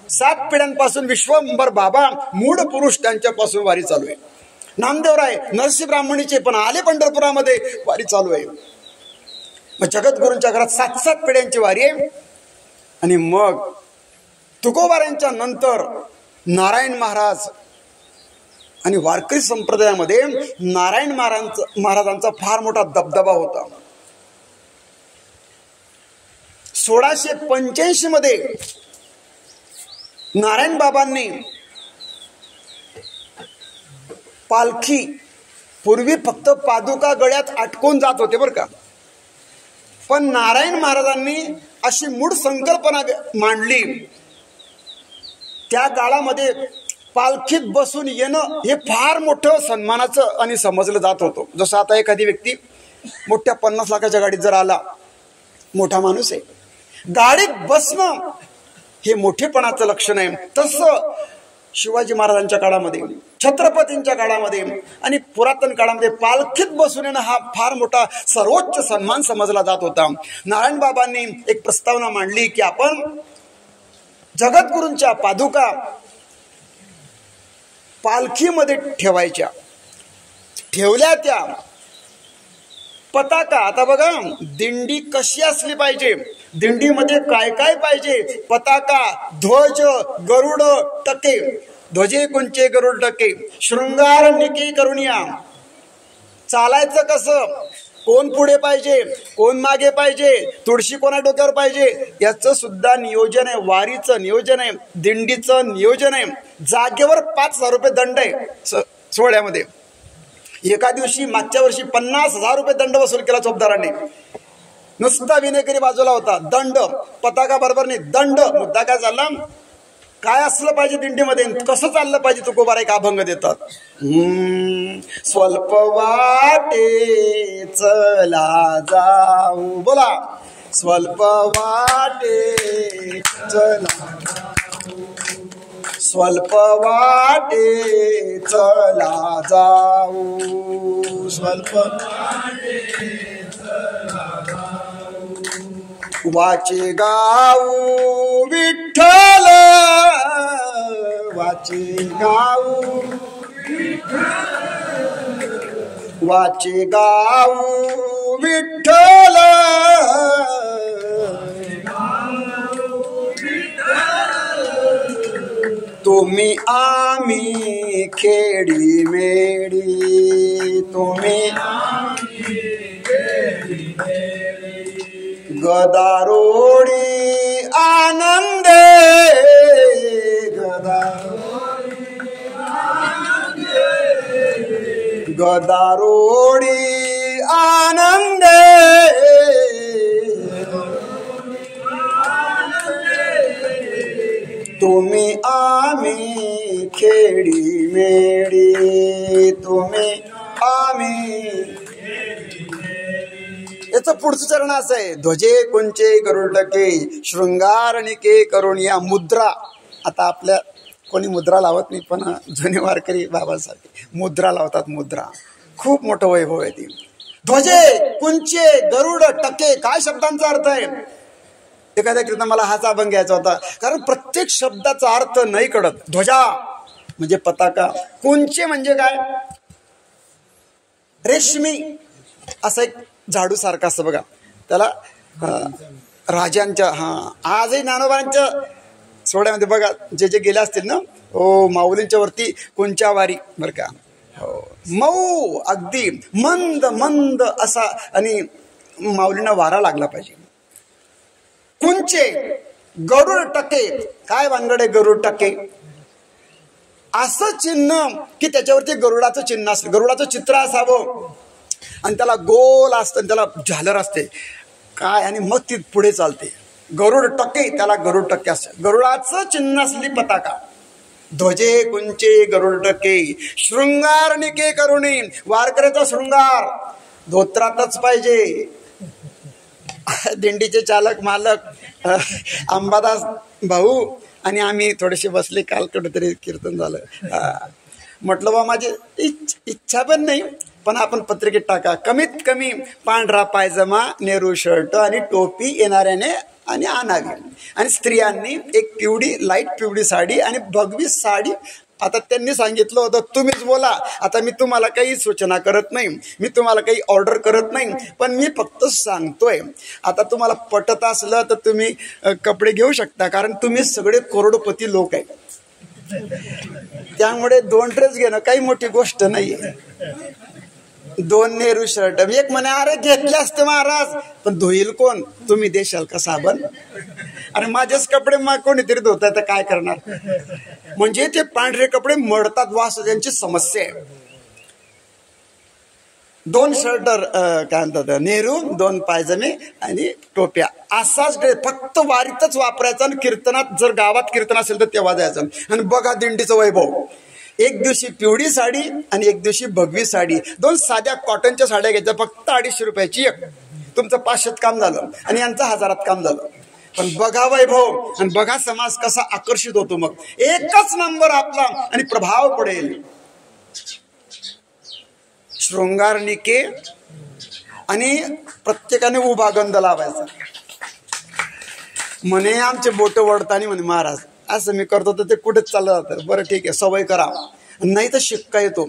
7 पिढ्यांपासून विश्वंभर बाबा मूळ पुरुष त्यांच्यापासून वारी चालू आहे. नामदेवराय नरसी ब्राह्मणीचे पण आले पंढरपुरामध्ये वारी चालू आहे. मग जगद्गुरूंच्या घरात 7-7 पिढ्यांची वारी आहे. आणि मग तुकोबारांच्या नंतर नारायण महाराज आणि वारकरी संप्रदायामध्ये नारायण महाराजांचा फार मोठा दबदबा होता. 1685 मध्ये नारायण बाबांनी पालखी, पूर्वी फक्त पादुका गळ्यात अटकून जात होते बरं का, पण नारायण महाराजांनी अशी मूळ संकल्पना मांडली. त्या काळामध्ये पालखीत बसून येणं हे फार मोठं सन्मानाचं आणि समजलं जात होतं. जसं आता एखादी व्यक्ती मोठ्या 50 लाखाच्या गाडीत जर आला, मोठा माणूस आहे, गाडीत बसणं हे मोठेपणाचं लक्षण आहे. तसं शिवाजी महाराजांच्या काळामध्ये, छत्रपतींच्या काळामध्ये आणि पुरातन काळामध्ये पालखीत बसून येणं हा फार मोठा सर्वोच्च सन्मान समजला जात होता. नारायण बाबांनी एक प्रस्तावना मांडली की आपण जगद्गुरूंच्या पादुका पालखीमध्ये ठेवायच्या. ठेवल्या त्या पताका. आता बघा दिंडी कशी असली पाहिजे, दिंडीमध्ये काय काय पाहिजे. पताका, ध्वज, गरुड, टके, ध्वजे कुंचे गरुड टके, शृंगार निकी करुणिया. चालायचं कसं, कोण पुढे पाहिजे, कोण मागे पाहिजे, तुळशी कोणा डोक्यावर पाहिजे, याचं सुद्धा नियोजन आहे. वारीचं नियोजन आहे, दिंडीचं नियोजन आहे. जागेवर 5,000 रुपये दंड आहे सोहळ्यामध्ये. एका दिवशी मागच्या वर्षी 50,000 रुपये दंड वसूल केला चौकदारांनी. नुसता विनेकरी बाजूला होता, दंड, पताका बरोबर नाही, दंड. मुद्दा काय झाला, काय असलं पाहिजे दिंडीमध्ये, कसं चाललं पाहिजे. तुकोबारा एक अभंग देतात. स्वल्प वाटे चला जाऊ, बोला, स्वल्प वाटे चला, स्वल्प वाटे चला जाऊ, स्वल्प वाचे गाऊ विठ्ठल, वाचे गाऊ, वाचे गाऊ विठ्ठल, तुम्ही आम्ही खेडी मेडी, तुम्ही गदारोडी आनंदे, गदारोडी आनंदे, तुम्ही आम्ही खेडी मेडी, तुम्ही आम्ही. त्याचं पुढचं चरण असं आहे, ध्वजे कुंचे गरुडके शृंगारनिके करुणिया मुद्रा. आता आपल्या कोणी मुद्रा लावत नाही, पण जुने वारकरी बाबासारखे मुद्रा लावतात. मुद्रा खूप मोठं वैभव आहे ती. ध्वजे कुंचे गरुड टके, काय शब्दांचा अर्थ आहे? एखाद्या कीर्तन मला हाच अभंग घ्यायचा होता, कारण प्रत्येक शब्दाचा अर्थ नाही कळत. ध्वजा म्हणजे पताका, कुंचे म्हणजे काय? रेशमी असं एक झाडू सारखं असतं बघा, त्याला राजांच्या आजही ज्ञानोबांच्या सोहळ्यामध्ये बघा जे जे गेले असतील ना, हो माऊलींच्या वरती कुंच्यावारी बरं का, हो मऊ अगदी मंद मंद असा, आणि माऊलींना वारा लागला पाहिजे. कुंचे गरुड टके, काय वानगडे गरुड टके? असं चिन्ह की त्याच्यावरती गरुडाचं चिन्ह असतं, गरुडाचं चित्र असावं, आणि त्याला गोल असतं, त्याला झालर असते काय, आणि मग ती पुढे चालते. गरुड टके, त्याला गरुड टक्के असतं, गरुडाचं चिन्ह असली पताका. ध्वजे कुंचे गरुड टके शृंगारनिके करुणी, वारकऱ्याचा शृंगार धोत्रातच पाहिजे. दिंडीचे चालक मालक अंबादास भाऊ आणि आम्ही थोडेसे बसले, काल कुठेतरी कीर्तन झालं, म्हटलं बा माझी इच्छा पण नाही, पण आपण पत्रिकेत टाका, कमीत कमी पांढरा पायजमा, नेहरू शर्ट आणि टोपी येणाऱ्याने आणि आणावी, आणि स्त्रियांनी एक पिवळी लाईट पिवळी साडी आणि भगवी साडी. आता त्यांनी सांगितलं होतं तुम्हीच बोला, आता मी तुम्हाला काही सूचना करत नाही, मी तुम्हाला काही ऑर्डर करत नाही, पण मी फक्त सांगतोय. आता तुम्हाला पटत असलं तर तुम्ही कपडे घेऊ शकता, कारण तुम्ही सगळे करोडपती लोक आहे, त्यामुळे 2 ड्रेस घेणं काही मोठी गोष्ट नाहीये. 2 नेहरू शर्ट, एक म्हणे अरे घेतले असते महाराज, पण धुईल कोण? तुम्ही देशाल का साबण? अरे माझेच कपडे मग कोणीतरी धुत आहे तर काय करणार? म्हणजे ते पांढरे कपडे मळतात, वास त्यांची समस्या आहे. 2 शर्ट काय म्हणतात नेहरू, 2 पायजमे आणि टोप्या, असाच ड्रेस फक्त वारीतच वापरायचा, आणि कीर्तनात जर गावात कीर्तन असेल तर तेव्हा जायचं. आणि बघा दिंडीचं वैभव, एक दिवशी पिवळी साडी आणि एक दिवशी भगवी साडी, 2 साध्या कॉटनच्या साड्या घ्यायच्या, फक्त 250 रुपयाची एक, तुमचं 500त काम झालं आणि यांचं 1000त काम झालं. पण बघा वैभव आणि बघा समाज कसा आकर्षित होतो, मग एकच नंबर आपला आणि प्रभाव पडेल. शृंगारनिके, आणि प्रत्येकाने उभा गंध लावायचा. म्हणे आमचे बोट वडतानी म्हणे महाराज असं मी करतो तर ते कुठेच चाललं जातं. बरं ठीक आहे, सवय करा, नाही तर शिक्का येतो,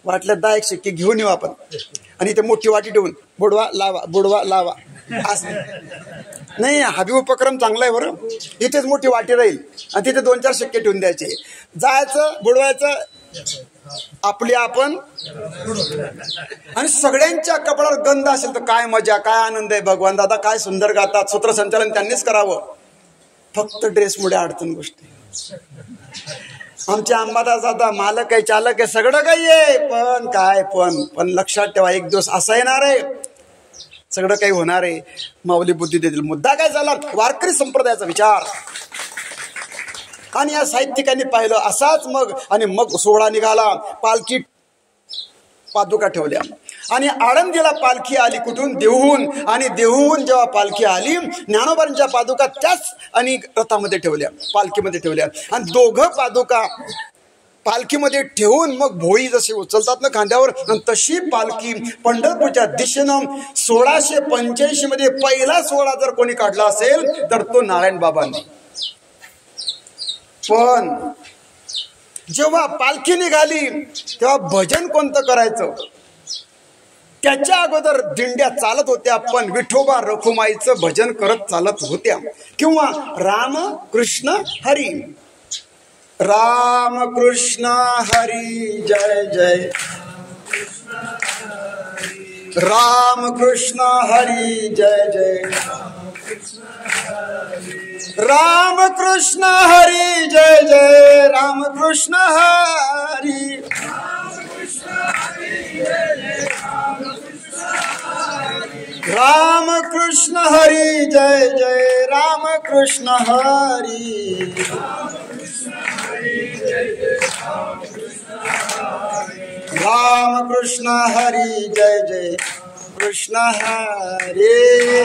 वाटल्यात 10 एक शिक्के घेऊन येऊ आपण, आणि ते मोठी वाटी ठेवून बुडवा लावा बुडवा लावा असं नाही. हवी उपक्रम चांगला आहे बरं, इथेच मोठी वाटी राहील आणि तिथे 2-4 शिक्के ठेवून द्यायचे, जायचं बुडवायचं आपली आपण, आणि सगळ्यांच्या कपड्यावर गंध असेल तर काय मजा, काय आनंद आहे. भगवान दादा काय सुंदर गातात, सूत्रसंचालन त्यांनीच करावं, फक्त ड्रेसमुळे अडचण गोष्टी. आमच्या अंबादास दादा मालक आहे, चालक आहे, सगळं काही आहे, पण काय पण लक्षात ठेवा, एक दिवस असा येणार आहे सगळं काही होणार आहे, माऊली बुद्धी देतील. मुद्दा काय झाला? वारकरी संप्रदायाचा विचार. आणि या साहित्यिकांनी पाहिलं असाच मग, आणि मग सोहळा निघाला, पालखी पादुका ठेवल्या, आणि आळंदीला पालखी आली कुठून? देहूहून, आणि देहूहून जेव्हा पालखी आली, ज्ञानोबांच्या पादुका त्याच आणि रथामध्ये ठेवल्या, पालखीमध्ये ठेवल्या, आणि दोघं पादुका पालखीमध्ये ठेवून मग भोई जशी उचलतात ना खांद्यावर, तशी पालखी पंढरपूरच्या दिशेनं 1685 मध्ये पहिला सोहळा जर कोणी काढला असेल तर तो नारायण बाबांनी. पण जेव्हा पालखी निघाली तेव्हा भजन कोणतं करायचं? त्याच्या अगोदर दिंड्या चालत होत्या, पण विठोबा रखुमाईचं भजन करत चालत होत्या, किंवा राम कृष्ण हरी, राम कृष्ण हरी जय जय, राम कृष्ण हरी जय जय, राम कृष्ण हरी जय जय, राम कृष्ण हरी, राम कृष्ण हरी जय जय, राम कृष्ण हरी, राम कृष्ण हरी जय जय, कृष्ण हरे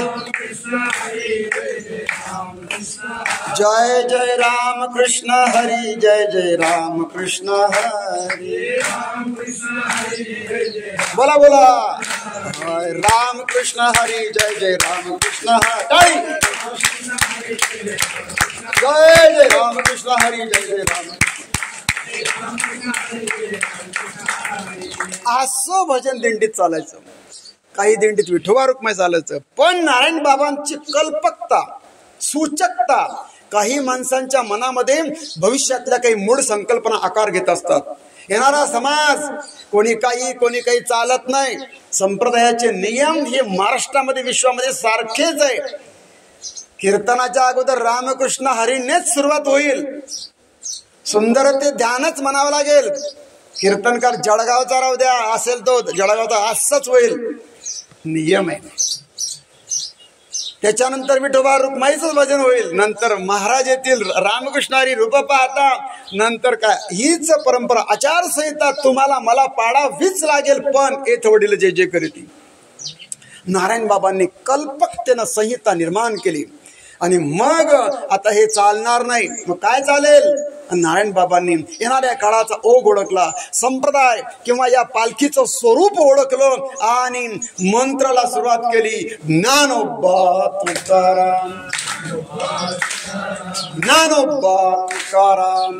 जय जय राम कृष्ण हरि जय जय राम कृष्ण हरे बोला बोला राम कृष्ण हरि जय जय राम कृष्ण हरि जय जय राम कृष्ण हरि जय जय राम असं भजन दिंडीत चालायचं. काही दिंडीत विठोबा रुक्माई चालायचं. पण नारायण बाबांची कल्पकता सूचकता काही माणसांच्या मनामध्ये भविष्यातल्या काही मूळ संकल्पना आकार घेत असतात. येणारा समाज कोणी काही चालत नाही. संप्रदायाचे नियम हे महाराष्ट्रामध्ये विश्वामध्ये सारखेच आहे. कीर्तनाच्या अगोदर रामकृष्ण हरीनेच सुरुवात होईल. सुंदर ते ध्यानच म्हणावं लागेल. कीर्तनकार जळगावचा राहू द्या असेल तो जळगावचा असंच होईल. नियम आहे. त्याच्यानंतर विठोबा रुक्माईचंच भजन होईल. नंतर महाराज येतील रामकृष्ण हरी रूप पाहता. नंतर काय हीच परंपरा आचारसंहिता तुम्हाला मला पाडावीच लागेल. पण येथ वडील जे जे करीती. नारायण बाबांनी कल्पकतेनं संहिता निर्माण केली. आणि मग आता हे चालणार नाही मग काय चालेल. नारायण बाबांनी येणाऱ्या काळाचा ओघ ओळखला. संप्रदाय किंवा या पालखीचं स्वरूप ओळखलं आणि मंत्राला सुरुवात केली. ज्ञानोबा तुकाराम ज्ञानोबा तुकाराम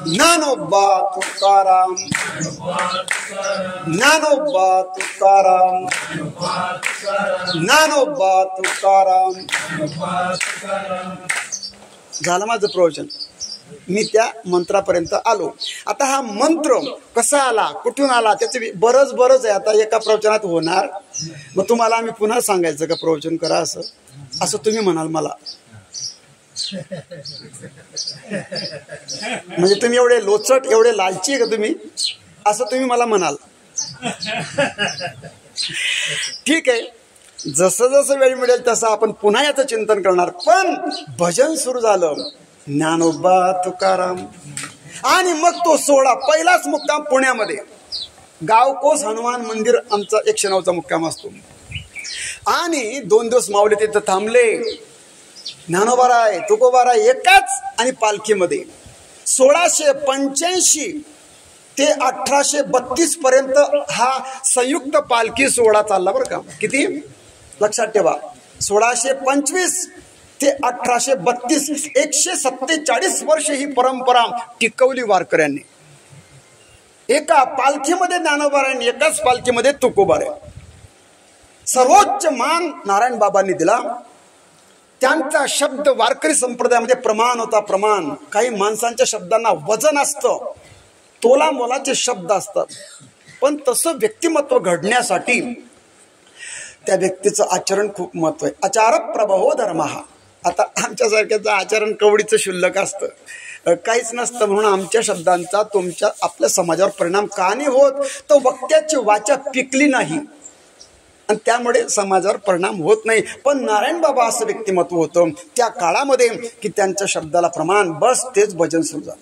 ज्ञानोबा तुकाराम ज्ञानोबा तुकाराम ज्ञानोबा तुकाराम. झालं माझं प्रवचन. मी त्या मंत्रापर्यंत आलो. आता हा मंत्र कसा आला कुठून आला त्याचे बरंच आहे. आता एका प्रवचनात होणार. मग तुम्हाला आम्ही पुन्हा सांगायचं का प्रवचन करा असं तुम्ही म्हणाल मला. म्हणजे तुम्ही एवढे लोचट एवढे लालची आहे का तुम्ही असं तुम्ही मला म्हणाल. ठीक आहे. जसं जसं वेळ मिळेल तसं आपण पुन्हा याचं चिंतन करणार. पण भजन सुरू झालं ज्ञानोबा तुकाराम. आणि मग तो सोहळा पहिलाच मुक्काम पुण्यामध्ये गावकोस हनुमान मंदिर आमचा 109चा मुक्काम असतो. आणि 2 दिवस माऊली तिथं थांबले. ज्ञानोबाराय तुकोबाराय एकाच आणि पालखीमध्ये 1685 ते 1832 पर्यंत हा संयुक्त पालखी सोहळा चालला बरं का. किती लक्षात ठेवा. 1625 ते 1832 147 वर्ष ही परंपरा टिकवली वारकऱ्यांनी. एका पालखीमध्ये ज्ञानोबारायांनी एकाच पालखीमध्ये तुकोबाराय. सर्वोच्च मान नारायण बाबांनी दिला. त्यांचा शब्द वारकरी संप्रदायामध्ये प्रमाण होता. प्रमाण. काही माणसांच्या शब्दांना वजन असतं. तोला मोलाचे शब्द असतात. पण तसं व्यक्तिमत्व घडण्यासाठी त्या व्यक्तीचं आचरण खूप महत्व आहे. आचार प्रभहो धर्म. आता आमच्यासारख्याचं आचरण कवडीचं शुल्लक असतं. काहीच नसतं म्हणून आमच्या शब्दांचा आपल्या समाजावर परिणाम का नाही होत. तो वक्त्याची वाचा पिकली नाही आणि त्यामुळे समाजावर परिणाम होत नाही. पण नारायण बाबा असं व्यक्तिमत्व होतं त्या काळामध्ये की त्यांच्या शब्दाला प्रमाण बस तेच भजन सुरू झालं.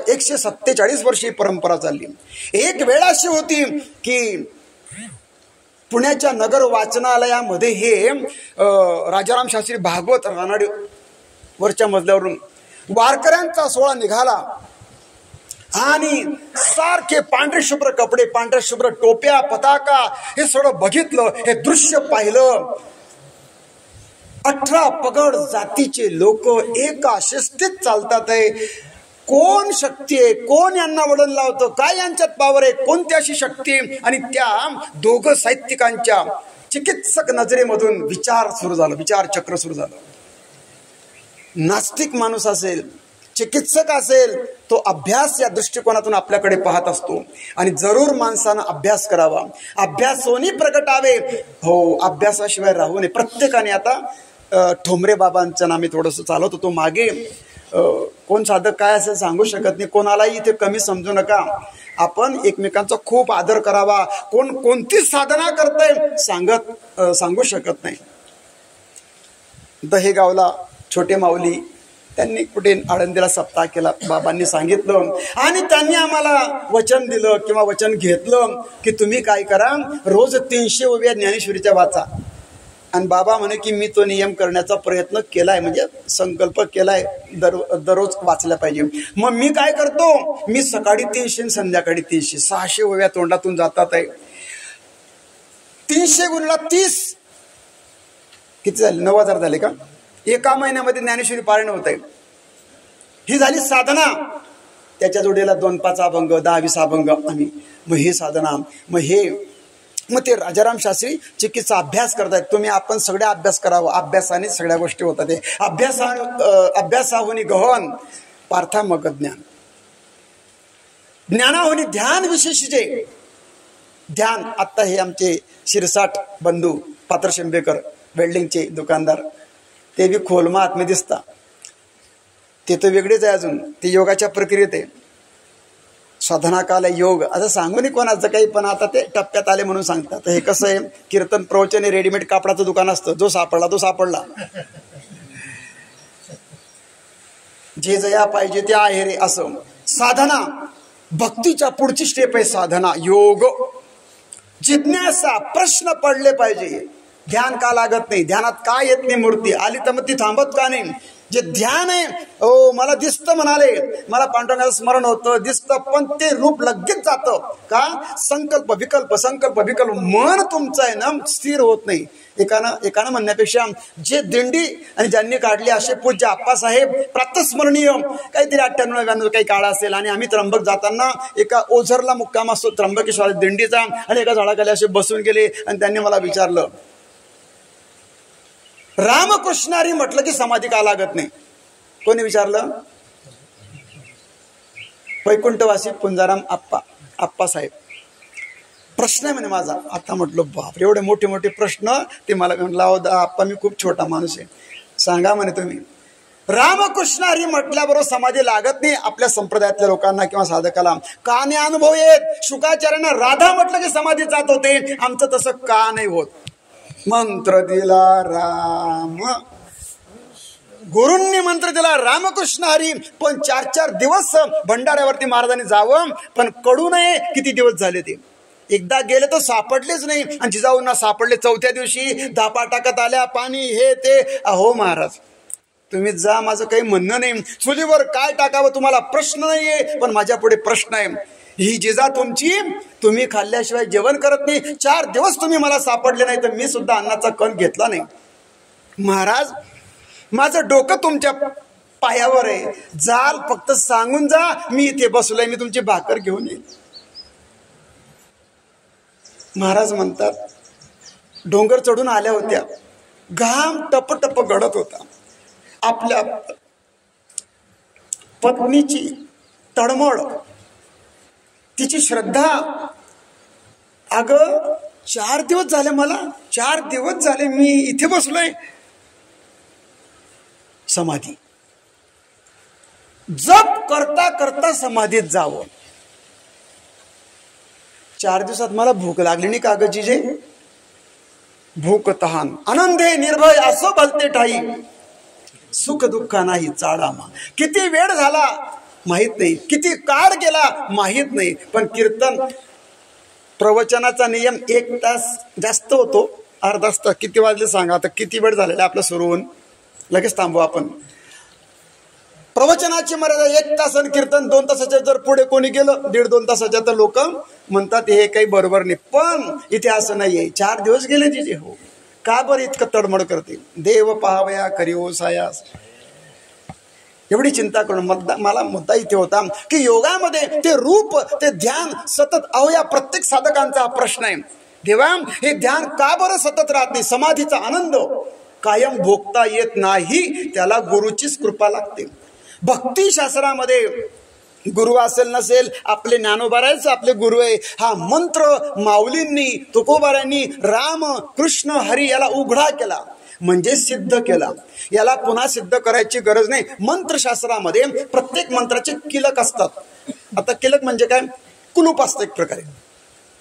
147 वर्ष ही परंपरा चालली. एक वेळ अशी होती की पुण्याच्या नगर वाचनालयामध्ये हे राजाराम शास्त्री भागवत रानाडी वरच्या मजल्यावरून वारकऱ्यांचा सोहळा निघाला. आणि सारखे पांढरे शुभ्र कपडे पांढऱ्या शुभ्र टोप्या पताका हे सगळं बघितलं. हे दृश्य पाहिलं. 18 पगड जातीचे लोक एका शिस्तीत चालतात आहे. कोण शक्ती आहे. कोण यांना वळण लावतं. काय यांच्यात पावर आहे. कोणती अशी शक्ती. आणि त्या दोघं साहित्यिकांच्या चिकित्सक नजरेमधून विचार सुरू झाला. विचार चक्र सुरू झालं. नास्तिक माणूस असेल चिकित्सक असेल तो अभ्यास या दृष्टिकोनातून आपल्याकडे पाहत असतो. आणि जरूर माणसानं अभ्यास करावा. अभ्यासोनी प्रगटावे. हो अभ्यासाशिवाय राहू नये. प्रत्येकाने आता ठोंबरे बाबांचं नामे थोडंसं चालवत होतो मागे. कोण साधक काय असेल सांगू शकत नाही. कोणालाही इथे कमी समजू नका. आपण एकमेकांचा खूप आदर करावा. कोण कोणती साधना करतंय सांगू शकत नाही. दहेगावला छोटे माऊली त्यांनी कुठे आळंदीला सप्ताह केला, बाबांनी सांगितलं आणि त्यांनी आम्हाला वचन दिलं किंवा वचन घेतलं की तुम्ही काय करा, रोज 300 ओव्या ज्ञानेश्वरीच्या वाचा. आणि बाबा म्हणे की मी तो नियम करण्याचा प्रयत्न केलाय, म्हणजे संकल्प केलाय, दररोज वाचल्या पाहिजे. मग मी काय करतो, मी सकाळी 300 संध्याकाळी 300, 600 ओव्या तोंडातून जातात आहे. 300 गुणिले 30 किती झाले, 9000 झाले का? एका महिन्यामध्ये ज्ञानेश्वरी पारायण होत आहे. ही झाली साधना. त्याच्या जोडीला 2-5 अभंग, 10-20 अभंग आम्ही, मग हे साधना. मग ते राजाराम शास्त्री चिकित्सा अभ्यास करतायत. तुम्ही आपण सगळ्या अभ्यास करावं, अभ्यासाने सगळ्या गोष्टी होतात. ते अभ्यासाहुनी गहन पार्था मग ज्ञान, ज्ञानाहुनी ध्यान विशेष जे ध्यान. आत्ता हे आमचे शिरसाट बंधू पात्र शेंबेकर वेल्डिंगचे दुकानदार, ते बी खोलमा आत्मे दिसता, ते तर वेगळेच आहे. अजून ते योगाच्या प्रक्रियेत आहे. साधना काल योग असं सांगून कोणाचं काही, पण आता ते टप्प्यात आले म्हणून सांगतात. हे कसं आहे, कीर्तन प्रवचन रेडीमेड कापडाचं दुकान असतं, जो सापडला तो सापडला. जे जया पाहिजे ते आहे रे असं. साधना भक्तीच्या पुढची स्टेप आहे साधना, योग. जिज्ञासा, प्रश्न पडले पाहिजे. ध्यान का लागत नाही, ध्यानात का येत नाही, मूर्ती आली तर मग ती थांबत का नाही. जे ध्यान आहे, ओ मला दिसतं म्हणाले, मला पांडुरंगाचं स्मरण होतं, दिसतं, पण ते रूप लगेच जातं का, संकल्प विकल्प संकल्प विकल्प, मन तुमचं आहे ना स्थिर होत नाही. एकानं म्हणण्यापेक्षा जे दिंडी आणि ज्यांनी काढली असे पूज्य आप्पासाहेब प्रातस्मरणीय, काहीतरी 98-99 काही काळ असेल, आणि आम्ही त्र्यंबक जाताना एका ओझरला मुक्काम असतो त्र्यंबकेश्वर दिंडीचा, आणि एका झाडाखाली असे बसून गेले आणि त्यांनी मला विचारलं, रामकृष्णारी म्हटलं की समाधी का लागत नाही? कोणी विचारलं? वैकुंठवासी पुंजाराम आप्पासाहेब. प्रश्न आहे म्हणे माझा. आता म्हटलं बापरे, एवढे मोठे मोठे प्रश्न. ते मला म्हटलं, आप्पा मी खूप छोटा माणूस आहे, सांगा म्हणे तुम्ही. रामकृष्णारी म्हटल्याबरोबर समाधी लागत नाही आपल्या संप्रदायातल्या लोकांना किंवा साधकाला. का नाही अनुभव येत? शुकाचार्यांना राधा म्हटलं की समाधी जात होते, आमचं तसं का नाही होत? मंत्र दिला राम, गुरूंनी मंत्र दिला रामकृष्ण हरी, पण 4-4 दिवस भंडाऱ्यावरती महाराजांनी जावं, पण कळू नये किती दिवस झाले ते. एकदा गेले तर सापडलेच नाही, आणि जिजाऊंना सापडले 4थ्या दिवशी. धापा टाकत आल्या, पाणी हे ते. अहो महाराज तुम्ही जा, माझं काही म्हणणं नाही. चुलीवर काय टाकावं तुम्हाला प्रश्न नाहीये, पण माझ्या पुढे प्रश्न आहे. ही जिजा तुमची, तुम्ही खाल्ल्याशिवाय जेवण करत नाही. 4 दिवस तुम्ही मला सापडले नाही, तर मी सुद्धा अन्नाचा कण घेतला नाही. महाराज माझं डोकं तुमच्या पायावर आहे, जाल फक्त सांगून जा, मी इथे बसलोय, मी तुमची भाकर घेऊन येईल. महाराज म्हणतात, डोंगर चढून आल्या होत्या, घाम टप टप गळत होता. आपल्या पत्नीची तळमळ, तिची श्रद्धा. अगं 4 दिवस झाले, मला 4 दिवस झाले मी इथे बसलोय. समाधी जप करता करता समाधीत जावं. 4 दिवसात मला भूक लागली नाही का ग जिजे? भूक तहान आनंदे निर्भय असो भलते ठाई, सुख दुःख नाही चाळामा. किती वेळ झाला माहित नाही, किती काळ गेला माहित नाही, पण कीर्तन प्रवचनाचा नियम 1 तास जास्त होतो, अर्धा तास. किती वाजले सांगा आता, किती वेळ झालेला आपलं सुरू होऊन? लगेच थांबू आपण. प्रवचनाची मर्यादा 1 तास आणि कीर्तन 2 तासाच्या जर पुढे कोणी गेलं 1.5-2 तासाच्या, तर लोक म्हणतात हे काही बरोबर नाही. पण इथे असं नाहीये. 4 दिवस गेले तिचे. हो का बरं इतकं तडमड करते? देव पाहावया करी ओ सायास, एवढी चिंता करून. मला मुद्दा इथे होता की योगामध्ये ते रूप, ते ध्यान सतत. अहो या प्रत्येक साधकांचा हा प्रश्न आहे, देवा हे ध्यान का बरं सतत राहत नाही? समाधीचा आनंद कायम भोगता येत नाही, त्याला गुरुचीच कृपा लागते. भक्ती शास्त्रामध्ये गुरु असेल नसेल, आपले ज्ञानोबारायच आपले गुरु आहे. हा मंत्र माऊलींनी, तुकोबारांनी राम कृष्ण हरी याला उघडा केला, म्हणजे सिद्ध केला. याला पुन्हा सिद्ध करायची गरज नाही. मंत्रशास्त्रामध्ये प्रत्येक मंत्राचे किलक असतात. आता किलक म्हणजे काय? कुलूप असतं एक प्रकारे,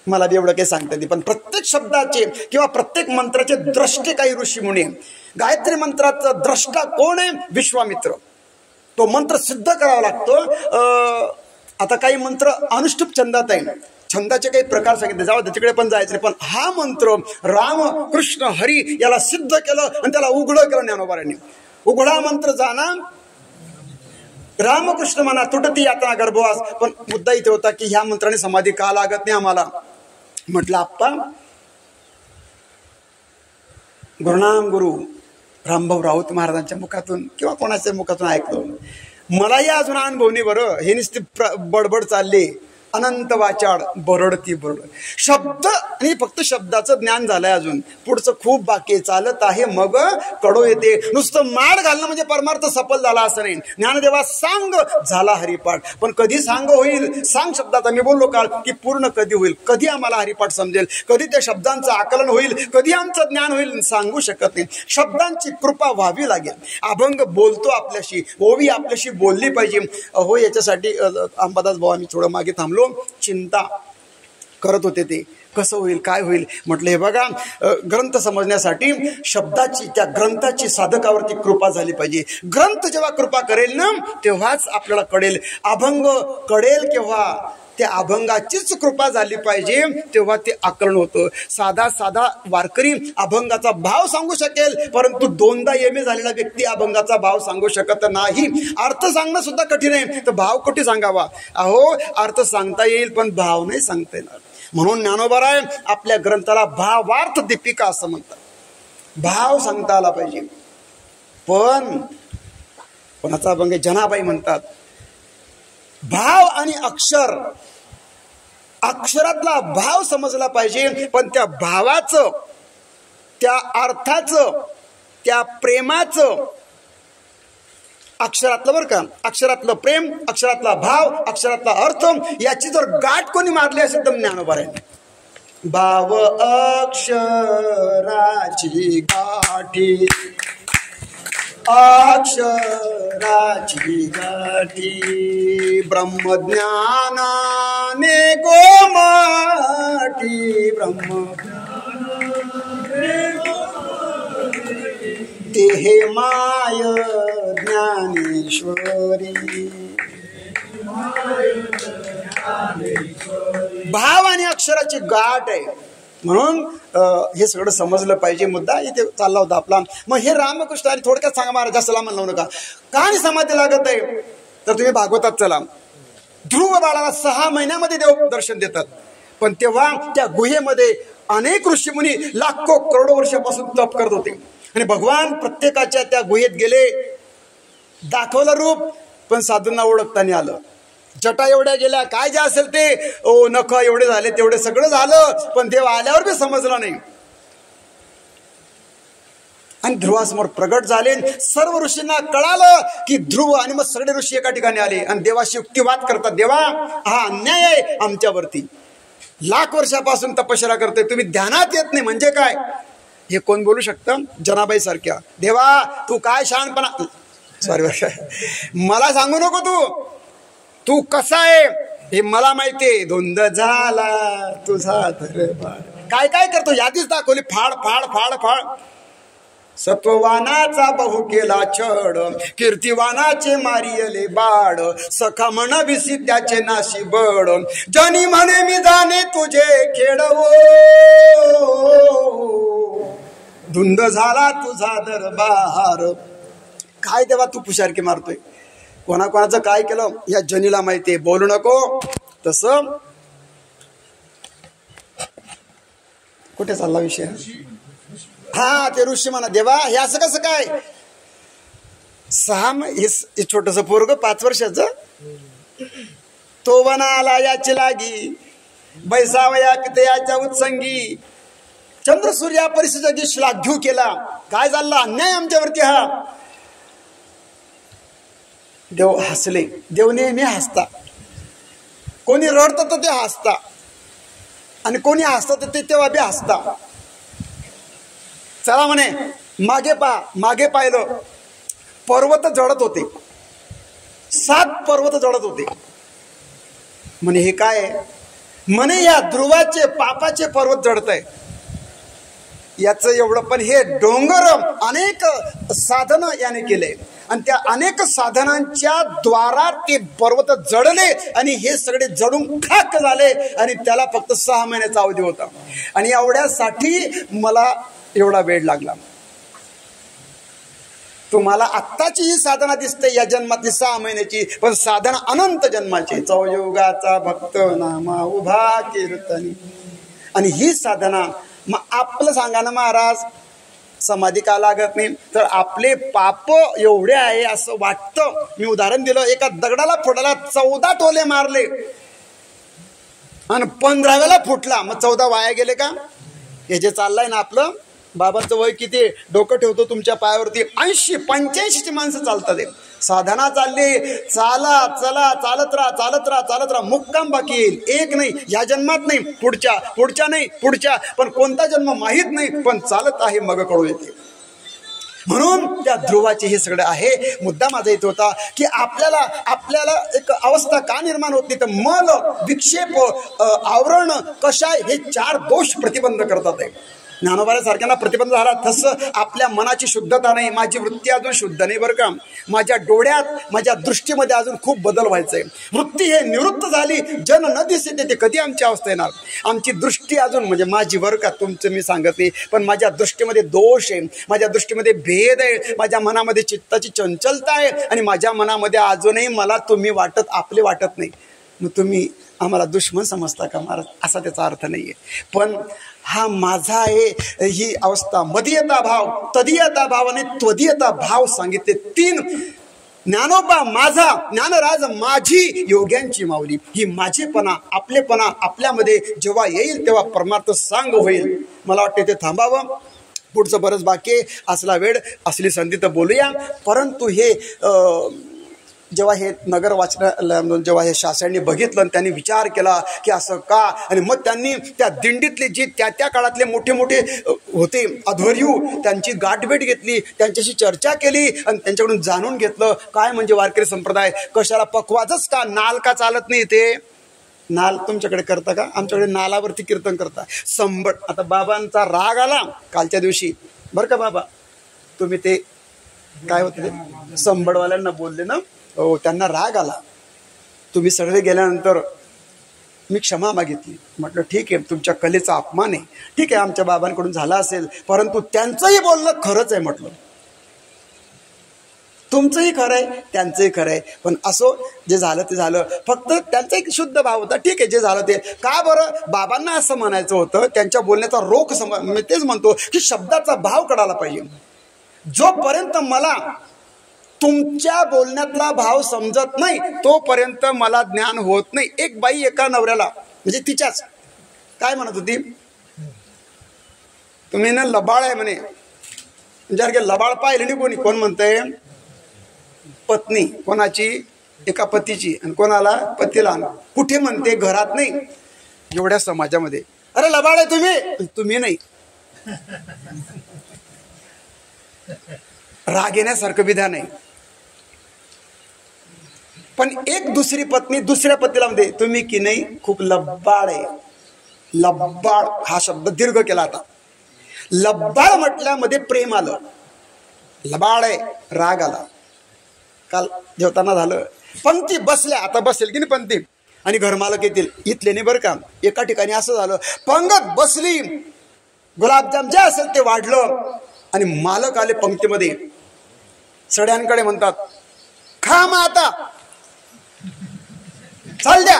मला बी एवढं काही सांगता येते. पण प्रत्येक शब्दाचे किंवा प्रत्येक मंत्राचे द्रष्टे काही ऋषी मुनी. गायत्री मंत्राचा द्रष्टा कोण आहे? विश्वामित्र. तो मंत्र सिद्ध करावा लागतो. आता काही मंत्र अनुष्टुप छंदात आहे, छंदाचे काही प्रकार सांगितले, जाऊ त्याच्याकडे पण जायचं. पण हा मंत्र राम कृष्ण हरी याला सिद्ध केलं आणि त्याला उघडं केलं ज्ञानोबारांनी. उघडा मंत्र जाणा रामकृष्ण म्हणा तुटती यातना गर्भवास. पण मुद्दा इथे होता की ह्या मंत्राने समाधी का लागत नाही आम्हाला. म्हटलं आप्पा, गुरुनाम गुरु रामभाऊ राऊत महाराजांच्या मुखातून किंवा कोणाच्या मुखातून ऐकलो, मलाही अजून अनुभव नाही बरं. हे नुसती बडबड चालली, अनंत वाचाड बरडती बरड. शब्द आणि फक्त शब्दाचं ज्ञान झालंय, अजून पुढचं खूप बाकी चालत आहे. मग कडो येते. नुसतं माड घालणं म्हणजे परमार्थ सफल झाला असं नाही. ज्ञानदेवा सांग झाला हरिपाठ, पण कधी सांग होईल. सांग शब्दाचा मी बोललो काल की पूर्ण कधी होईल, कधी आम्हाला हरिपाठ समजेल, कधी त्या शब्दांचं आकलन होईल, कधी आमचं ज्ञान होईल, सांगू शकत नाही. शब्दांची कृपा व्हावी लागेल. अभंग बोलतो आपल्याशी, ओवी आपल्याशी बोलली पाहिजे. हो, याच्यासाठी अंबादास भाऊ आम्ही थोडं मागे थांबलो, चिंता करत होते. ते कसं होईल, काय होईल. म्हटलं हे बघा, ग्रंथ समजण्यासाठी शब्दाची, त्या ग्रंथाची साधकावरती कृपा झाली पाहिजे. ग्रंथ जेव्हा कृपा करेल ना तेव्हाच आपल्याला कळेल. अभंग कळेल केव्हा, त्या अभंगाचीच कृपा झाली पाहिजे तेव्हा ते आकलन होतं. साधा साधा वारकरी अभंगाचा भाव सांगू शकेल, परंतु 2दा MA झालेला व्यक्ती अभंगाचा भाव सांगू शकत नाही. अर्थ सांगणं सुद्धा कठीण आहे, तर भाव कुठे सांगावा. अहो, अर्थ सांगता येईल पण भाव नाही सांगता येणार. म्हणून ज्ञानोबाराय आपल्या ग्रंथाला भावार्थ दीपिका असं म्हणतात. भाव सांगता आला पाहिजे. पण कोणाचा अभंग जनाबाई म्हणतात, भाव आणि अक्षर, अक्षरातला भाव समजला पाहिजे, पण त्या भावाचं, त्या अर्थाचं, त्या प्रेमाचं, अक्षरातलं बरं का, अक्षरातलं प्रेम, अक्षरातला भाव, अक्षरातला अर्थ याची जर गाठ कोणी मारली असेल तर ज्ञानोबारांनी. भाव अक्षराची गाठी, अक्षराची गाठी, ब्रह्मज्ञानाने गोमाटी, ते हे माय ज्ञानेश्वरी. भाव आणि अक्षराची गाठ आहे. म्हणून हे सगळं समजलं पाहिजे. मुद्दा इथे चालला होता आपला. मग हे रामकृष्ण आणि थोडक्यात सांगा महाराज, जास्त लांब लावू नका. का आणि समाधी लागत आहे तर तुम्ही भागवतात चला. ध्रुव बाळाला 6 महिन्यामध्ये देव दर्शन देतात, पण तेव्हा त्या गुहेमध्ये अनेक ऋषीमुनी लाखो करोडो वर्षापासून तप करत होते आणि भगवान प्रत्येकाच्या त्या गुहेत गेले, दाखवलं रूप, पण साधूंना ओळखता नाही आलं. जटा एवढ्या गेल्या, काय जे असेल ते, ओ नख एवढे झाले, तेवढे सगळं झालं, पण देव आल्यावर बी समजलं नाही. आणि ध्रुवासमोर प्रगट झाले. सर्व ऋषींना कळालं की ध्रुव, आणि मग सगळे ऋषी एका ठिकाणी आले आणि देवाशी युक्तिवाद करतात. देवा, हा अन्याय आहे आमच्यावरती. लाख वर्षापासून तपश्चर्या करतोय, तुम्ही ध्यानात येत नाही म्हणजे काय. हे कोण बोलू शकतं? जनाबाई सारख्या. देवा तू काय शहाणपणा, सॉरी मला सांगू नको, तू कसा आहे हे मला माहितीये. धुंद झाला तुझा दरबार. काय काय करतो यादीच दाखवली, फाड फाड फाड फाड. सत्ववानाचा बहु केला छड, कीर्तिवानाचे मारियले बाड, सखा म्हण विसी त्याचे नाशी बड, जनी म्हणे मी जाणे तुझे खेळवो. धुंद झाला तुझा दरबार. काय तेव्हा तू पुशारकी मारतोय, कोणाकोणाचं काय केलं या जनीला माहितीये, बोलू नको. तसं कुठे चालला विषय? हा, ते ऋषी म्हणा, देवा हे असं कसं काय. 6 हे छोटस पोरग 5 वर्षाचं, तो वना आला याची लागी, बैसावया पितयाच्या उत्संगी, चंद्र सूर्या परिस्थिती श्लाघ्यू केला. काय झाला अन्याय आमच्यावरती हा. देव हसले. देव नेहमी हसता. कोणी रडतं तर ते हसता, आणि कोणी हसतं तर ते तेव्हा बी हसता. चला म्हणे मागे पहा. मागे पाहिलं, पर्वत जळत होते, 7 पर्वत जळत होते. म्हणे हे काय आहे? म्हणे या ध्रुवाचे पापाचे पर्वत जळत आहे. याचं एवढं, पण हे डोंगर अनेक साधनं याने केले आणि त्या अनेक साधनांच्या द्वारा ते पर्वत जळले आणि हे सगळे जळून खाक झाले आणि त्याला फक्त 6 महिन्याचा अवधी होता आणि एवढ्यासाठी मला एवढा वेळ लागला. तुम्हाला आत्ताची ही साधना दिसते या जन्मातली 6 महिन्याची, पण साधना अनंत जन्माची. चौयुगाचा भक्त नामा उभा कीर्तनी. आणि ही साधना मग आपलं सांगा ना महाराज, समाधी का लागत नाही? तर आपले पाप एवढे आहे असं वाटतं. मी उदाहरण दिलं, एका दगडाला फुटाला 14 टोले मारले आणि 15व्याला फुटला, मग 14 वाया गेले का? हे जे चाललंय ना आपलं, बाबांचं वय किती, डोकं ठेवतो तुमच्या पायावरती, 80-85ची माणसं चालतात. साधना चालली, चला चला, चालत राहा चालत राहा चालत राहा, मुक्काम बाकी येईल. एक नाही, या जन्मात नाही, पुढच्या नाही, पुढच्या, पण कोणता जन्म माहीत नाही, पण चालत आहे मग कळू येते. म्हणून त्या ध्रुवाचे हे सगळं आहे. मुद्दा माझा येत होता की आपल्याला एक अवस्था का निर्माण होत नाही, तर मल, विक्षेप, आवरण, कषाय हे 4 दोष प्रतिबंध करतात आहे. ज्ञानोबासारख्यांना प्रतिबंध झाला, तसं आपल्या मनाची शुद्धता नाही, माझी वृत्ती अजून शुद्ध नाही बरं का, माझ्या डोळ्यात, माझ्या दृष्टीमध्ये अजून खूप बदल व्हायचा आहे. वृत्ती हे निवृत्त झाली, जन न दिसते, ते कधी आमची अवस्था येणार? आमची दृष्टी अजून, म्हणजे माझी बरं का, तुमचं मी सांगत नाही, पण माझ्या दृष्टीमध्ये दोष आहे, माझ्या दृष्टीमध्ये भेद आहे, माझ्या मनामध्ये चित्ताची चंचलता आहे आणि माझ्या मनामध्ये अजूनही मला तुम्ही आपले वाटत नाही. मग तुम्ही आम्हाला दुश्मन समजता का महाराज? असा त्याचा अर्थ नाही आहे. पण हा माझा आहे, ही अवस्था मदीयता भाव, तदीयता भाव आणि त्वदीयता भाव सांगितले 3. ज्ञानोबा माझा, ज्ञानराज माझी, योग्यांची माऊली. ही माझेपणा, आपलेपणा आपल्यामध्ये जेव्हा येईल तेव्हा परमार्थ सांग होईल. मला वाटते ते थांबावं, पुढचं बरंच बाकी असला वेळ, असली संधी तर बोलूया. परंतु हे जेव्हा हे नगर वाचनालयामधून जेव्हा हे शास्त्र्यांनी बघितलं आणि त्यांनी विचार केला की असं का, आणि मग त्यांनी त्या दिंडीतले जे त्या काळातले मोठे मोठे होते अध्वर्यू, त्यांची गाठभेट घेतली, त्यांच्याशी चर्चा केली आणि त्यांच्याकडून जाणून घेतलं काय म्हणजे वारकरी संप्रदाय, कशाला पकवाजच का, नाल का चालत नाही? ते नाल तुमच्याकडे करता का? आमच्याकडे नालावरती कीर्तन करता. संबळ, आता बाबांचा राग आला कालच्या दिवशी बरं का बाबा, तुम्ही ते काय होते ते संबळवाल्यांना बोलले ना, हो त्यांना राग आला, तुम्ही सगळे गेल्यानंतर मी क्षमा मागितली. म्हटलं ठीक आहे, तुमच्या कलेचा अपमान आहे, ठीक आहे, आमच्या बाबांकडून झाला असेल, परंतु त्यांचंही बोलणं खरंच आहे. म्हटलं तुमचंही खरं आहे, त्यांचंही खरं आहे, पण असो, जे झालं ते झालं. फक्त त्यांचा एक शुद्ध भाव होता, ठीक आहे, जे झालं ते. का बरं बाबांना असं म्हणायचं होतं, त्यांच्या बोलण्याचा रोख मी तेच म्हणतो की शब्दाचा भाव कळायला पाहिजे. जोपर्यंत मला तुमच्या बोलण्यातला भाव समजत नाही तोपर्यंत मला ज्ञान होत नाही. एक बाई एका नवऱ्याला, म्हणजे तिच्याच, काय म्हणत होती, तुम्ही ना लबाळ आहे म्हणे. म्हणजे लबाळ पाहिलं नाही कोणी, कोण म्हणतंय? पत्नी. कोणाची? एका पतीची. आणि कोणाला? पतीला. कुठे म्हणते? घरात नाही, एवढ्या समाजामध्ये. अरे लबाळ आहे तुम्ही नाही. राग येण्यासारखं विधान आहे. पण एक दुसरी पत्नी दुसऱ्या पतीला म्हणते तुम्ही की नाही खूप लब्बाळ आहे. लब्बाळ हा शब्द दीर्घ केला. आता लब्बाळ म्हटल्यामध्ये प्रेम आलं, लबाळ आहे राग आला. काल जेवताना झालं, पंक्ती बसल्या, आता बसेल की नाही पंक्ती, आणि घरमालक येतील, इथले नाही बरं का. एका ठिकाणी असं झालं, पंगत बसली, गुलाबजाम जे असेल ते वाढलं आणि मालक आले पंक्तीमध्ये. सड्यांकडे म्हणतात खा मग आता, चाल द्या.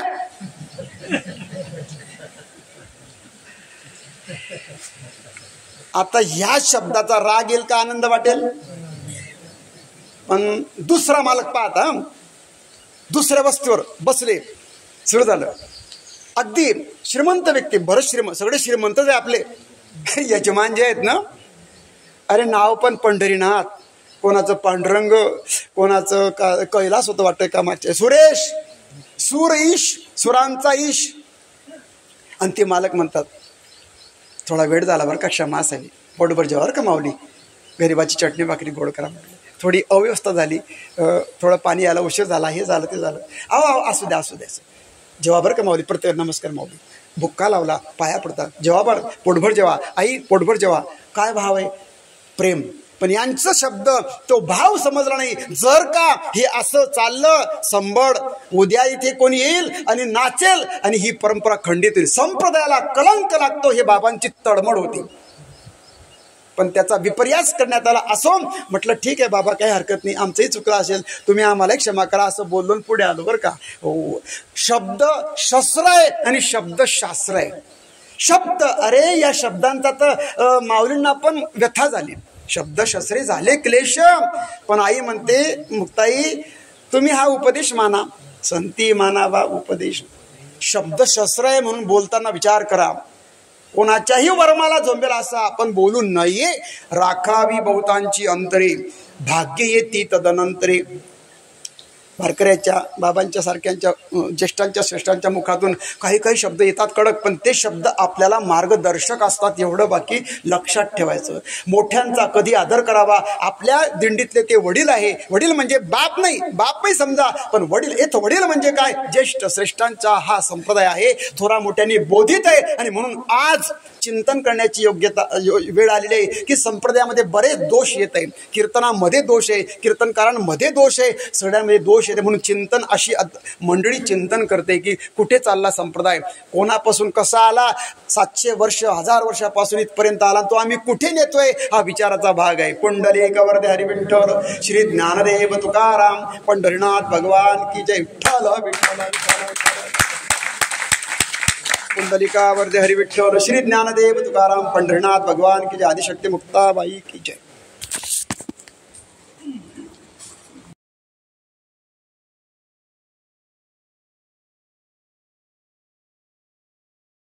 आता ह्या शब्दाचा राग येईल का आनंद वाटेल? पण दुसरा मालक पाहता, दुसऱ्या वस्तीवर बसले, सगळं झालं. अगदी श्रीमंत व्यक्ती, बरंच सगळे श्रीमंतच आहे आपले यजमान जे आहेत ना. अरे नाव पण पंढरीनाथ, कोणाचं पांडुरंग, कोणाचं कैलास होतं वाटतं का मागच्या, सुरेश, सूर ईश, सुरांचा ईश. आणि ते मालक म्हणतात थोडा वेळ झाला बरं का, क्षमा असावी, पोटभर जेव्हा का माऊली, गरिबाची चटणी भाकरी गोड करा. थोडी अव्यवस्था झाली, थोडं पाणी यायला उशीर झाला, हे झालं ते झालं, अहो असू द्या असू द्या जेव्हा बरं का माऊली, प्रत्येक नमस्कार माऊली. बुक्का लावला, पाया पडतात, जेव्हा पोटभर जेव्हा, आई पोटभर जेव्हा. काय भाव आहे? प्रेम. पण यांचं शब्द तो भाव समजला नाही. जर का हे असं चाललं संबड, उद्या इथे कोणी येईल आणि नाचेल आणि ही परंपरा खंडित होईल, संप्रदायाला कलंक लागतो, हे बाबांची तडमड होती. पण त्याचा विपर्यास करण्यात आला. असो म्हटलं ठीक आहे बाबा, काही हरकत नाही, आमचंही चुकलं असेल, तुम्ही आम्हाला क्षमा करा, असं बोलून पुढे आलो बरं का. हो, शब्द शस्त्र आहे आणि शब्द शास्त्र आहे. शब्द, अरे या शब्दांचा तर माऊलींना पण व्यथा झाली, शब्दशस्त्रे झाले क्लेश. पण आई म्हणते मुक्ताई, तुम्ही हा उपदेश माना, संती मानावा उपदेश. शब्दशस्त्र आहे म्हणून बोलताना विचार करा. कोणाच्याही वर्माला झोंबेल असा आपण बोलू नये. राखावी बहुतांची अंतरे, भाग्य येती तदनंतरे. वारकऱ्याच्या, बाबांच्या सारख्यांच्या, ज्येष्ठांच्या श्रेष्ठांच्या मुखातून काही काही शब्द येतात कडक, पण ते शब्द आपल्याला मार्गदर्शक असतात, एवढं बाकी लक्षात ठेवायचं. मोठ्यांचा कधी आदर करावा. आपल्या दिंडीतले ते वडील आहे. वडील म्हणजे बाप नाही समजा, पण वडील, वडील म्हणजे काय? ज्येष्ठ श्रेष्ठांचा हा संप्रदाय आहे, थोरा मोठ्यांनी बोधित आहे. आणि म्हणून आज चिंतन करण्याची वेळ आलेली आहे की संप्रदायामध्ये बरेच दोष येत आहे. कीर्तनामध्ये दोष आहे, कीर्तनकारांमध्ये दोष आहे, सगळ्यामध्ये दोष येते. म्हणून चिंतन, अशी मंडळी चिंतन करते की कुठे चालला संप्रदाय, कोणापासून कसा आला, 700 वर्ष 1000 वर्षापासून इथपर्यंत आला, तो आम्ही कुठे नेतोय, हा विचाराचा भाग आहे. पुंडलिक वरदे हरी विठ्ठल, श्री ज्ञानदेव तुकाराम, पंढरीनाथ भगवान की जय. विठ्ठल विठ्ठल. पुंडलिका वरदे हरी विठ्ठल, श्री ज्ञानदेव तुकाराम, पंढरीनाथ भगवान की जय. आदिशक्ती मुक्ताबाई की जय.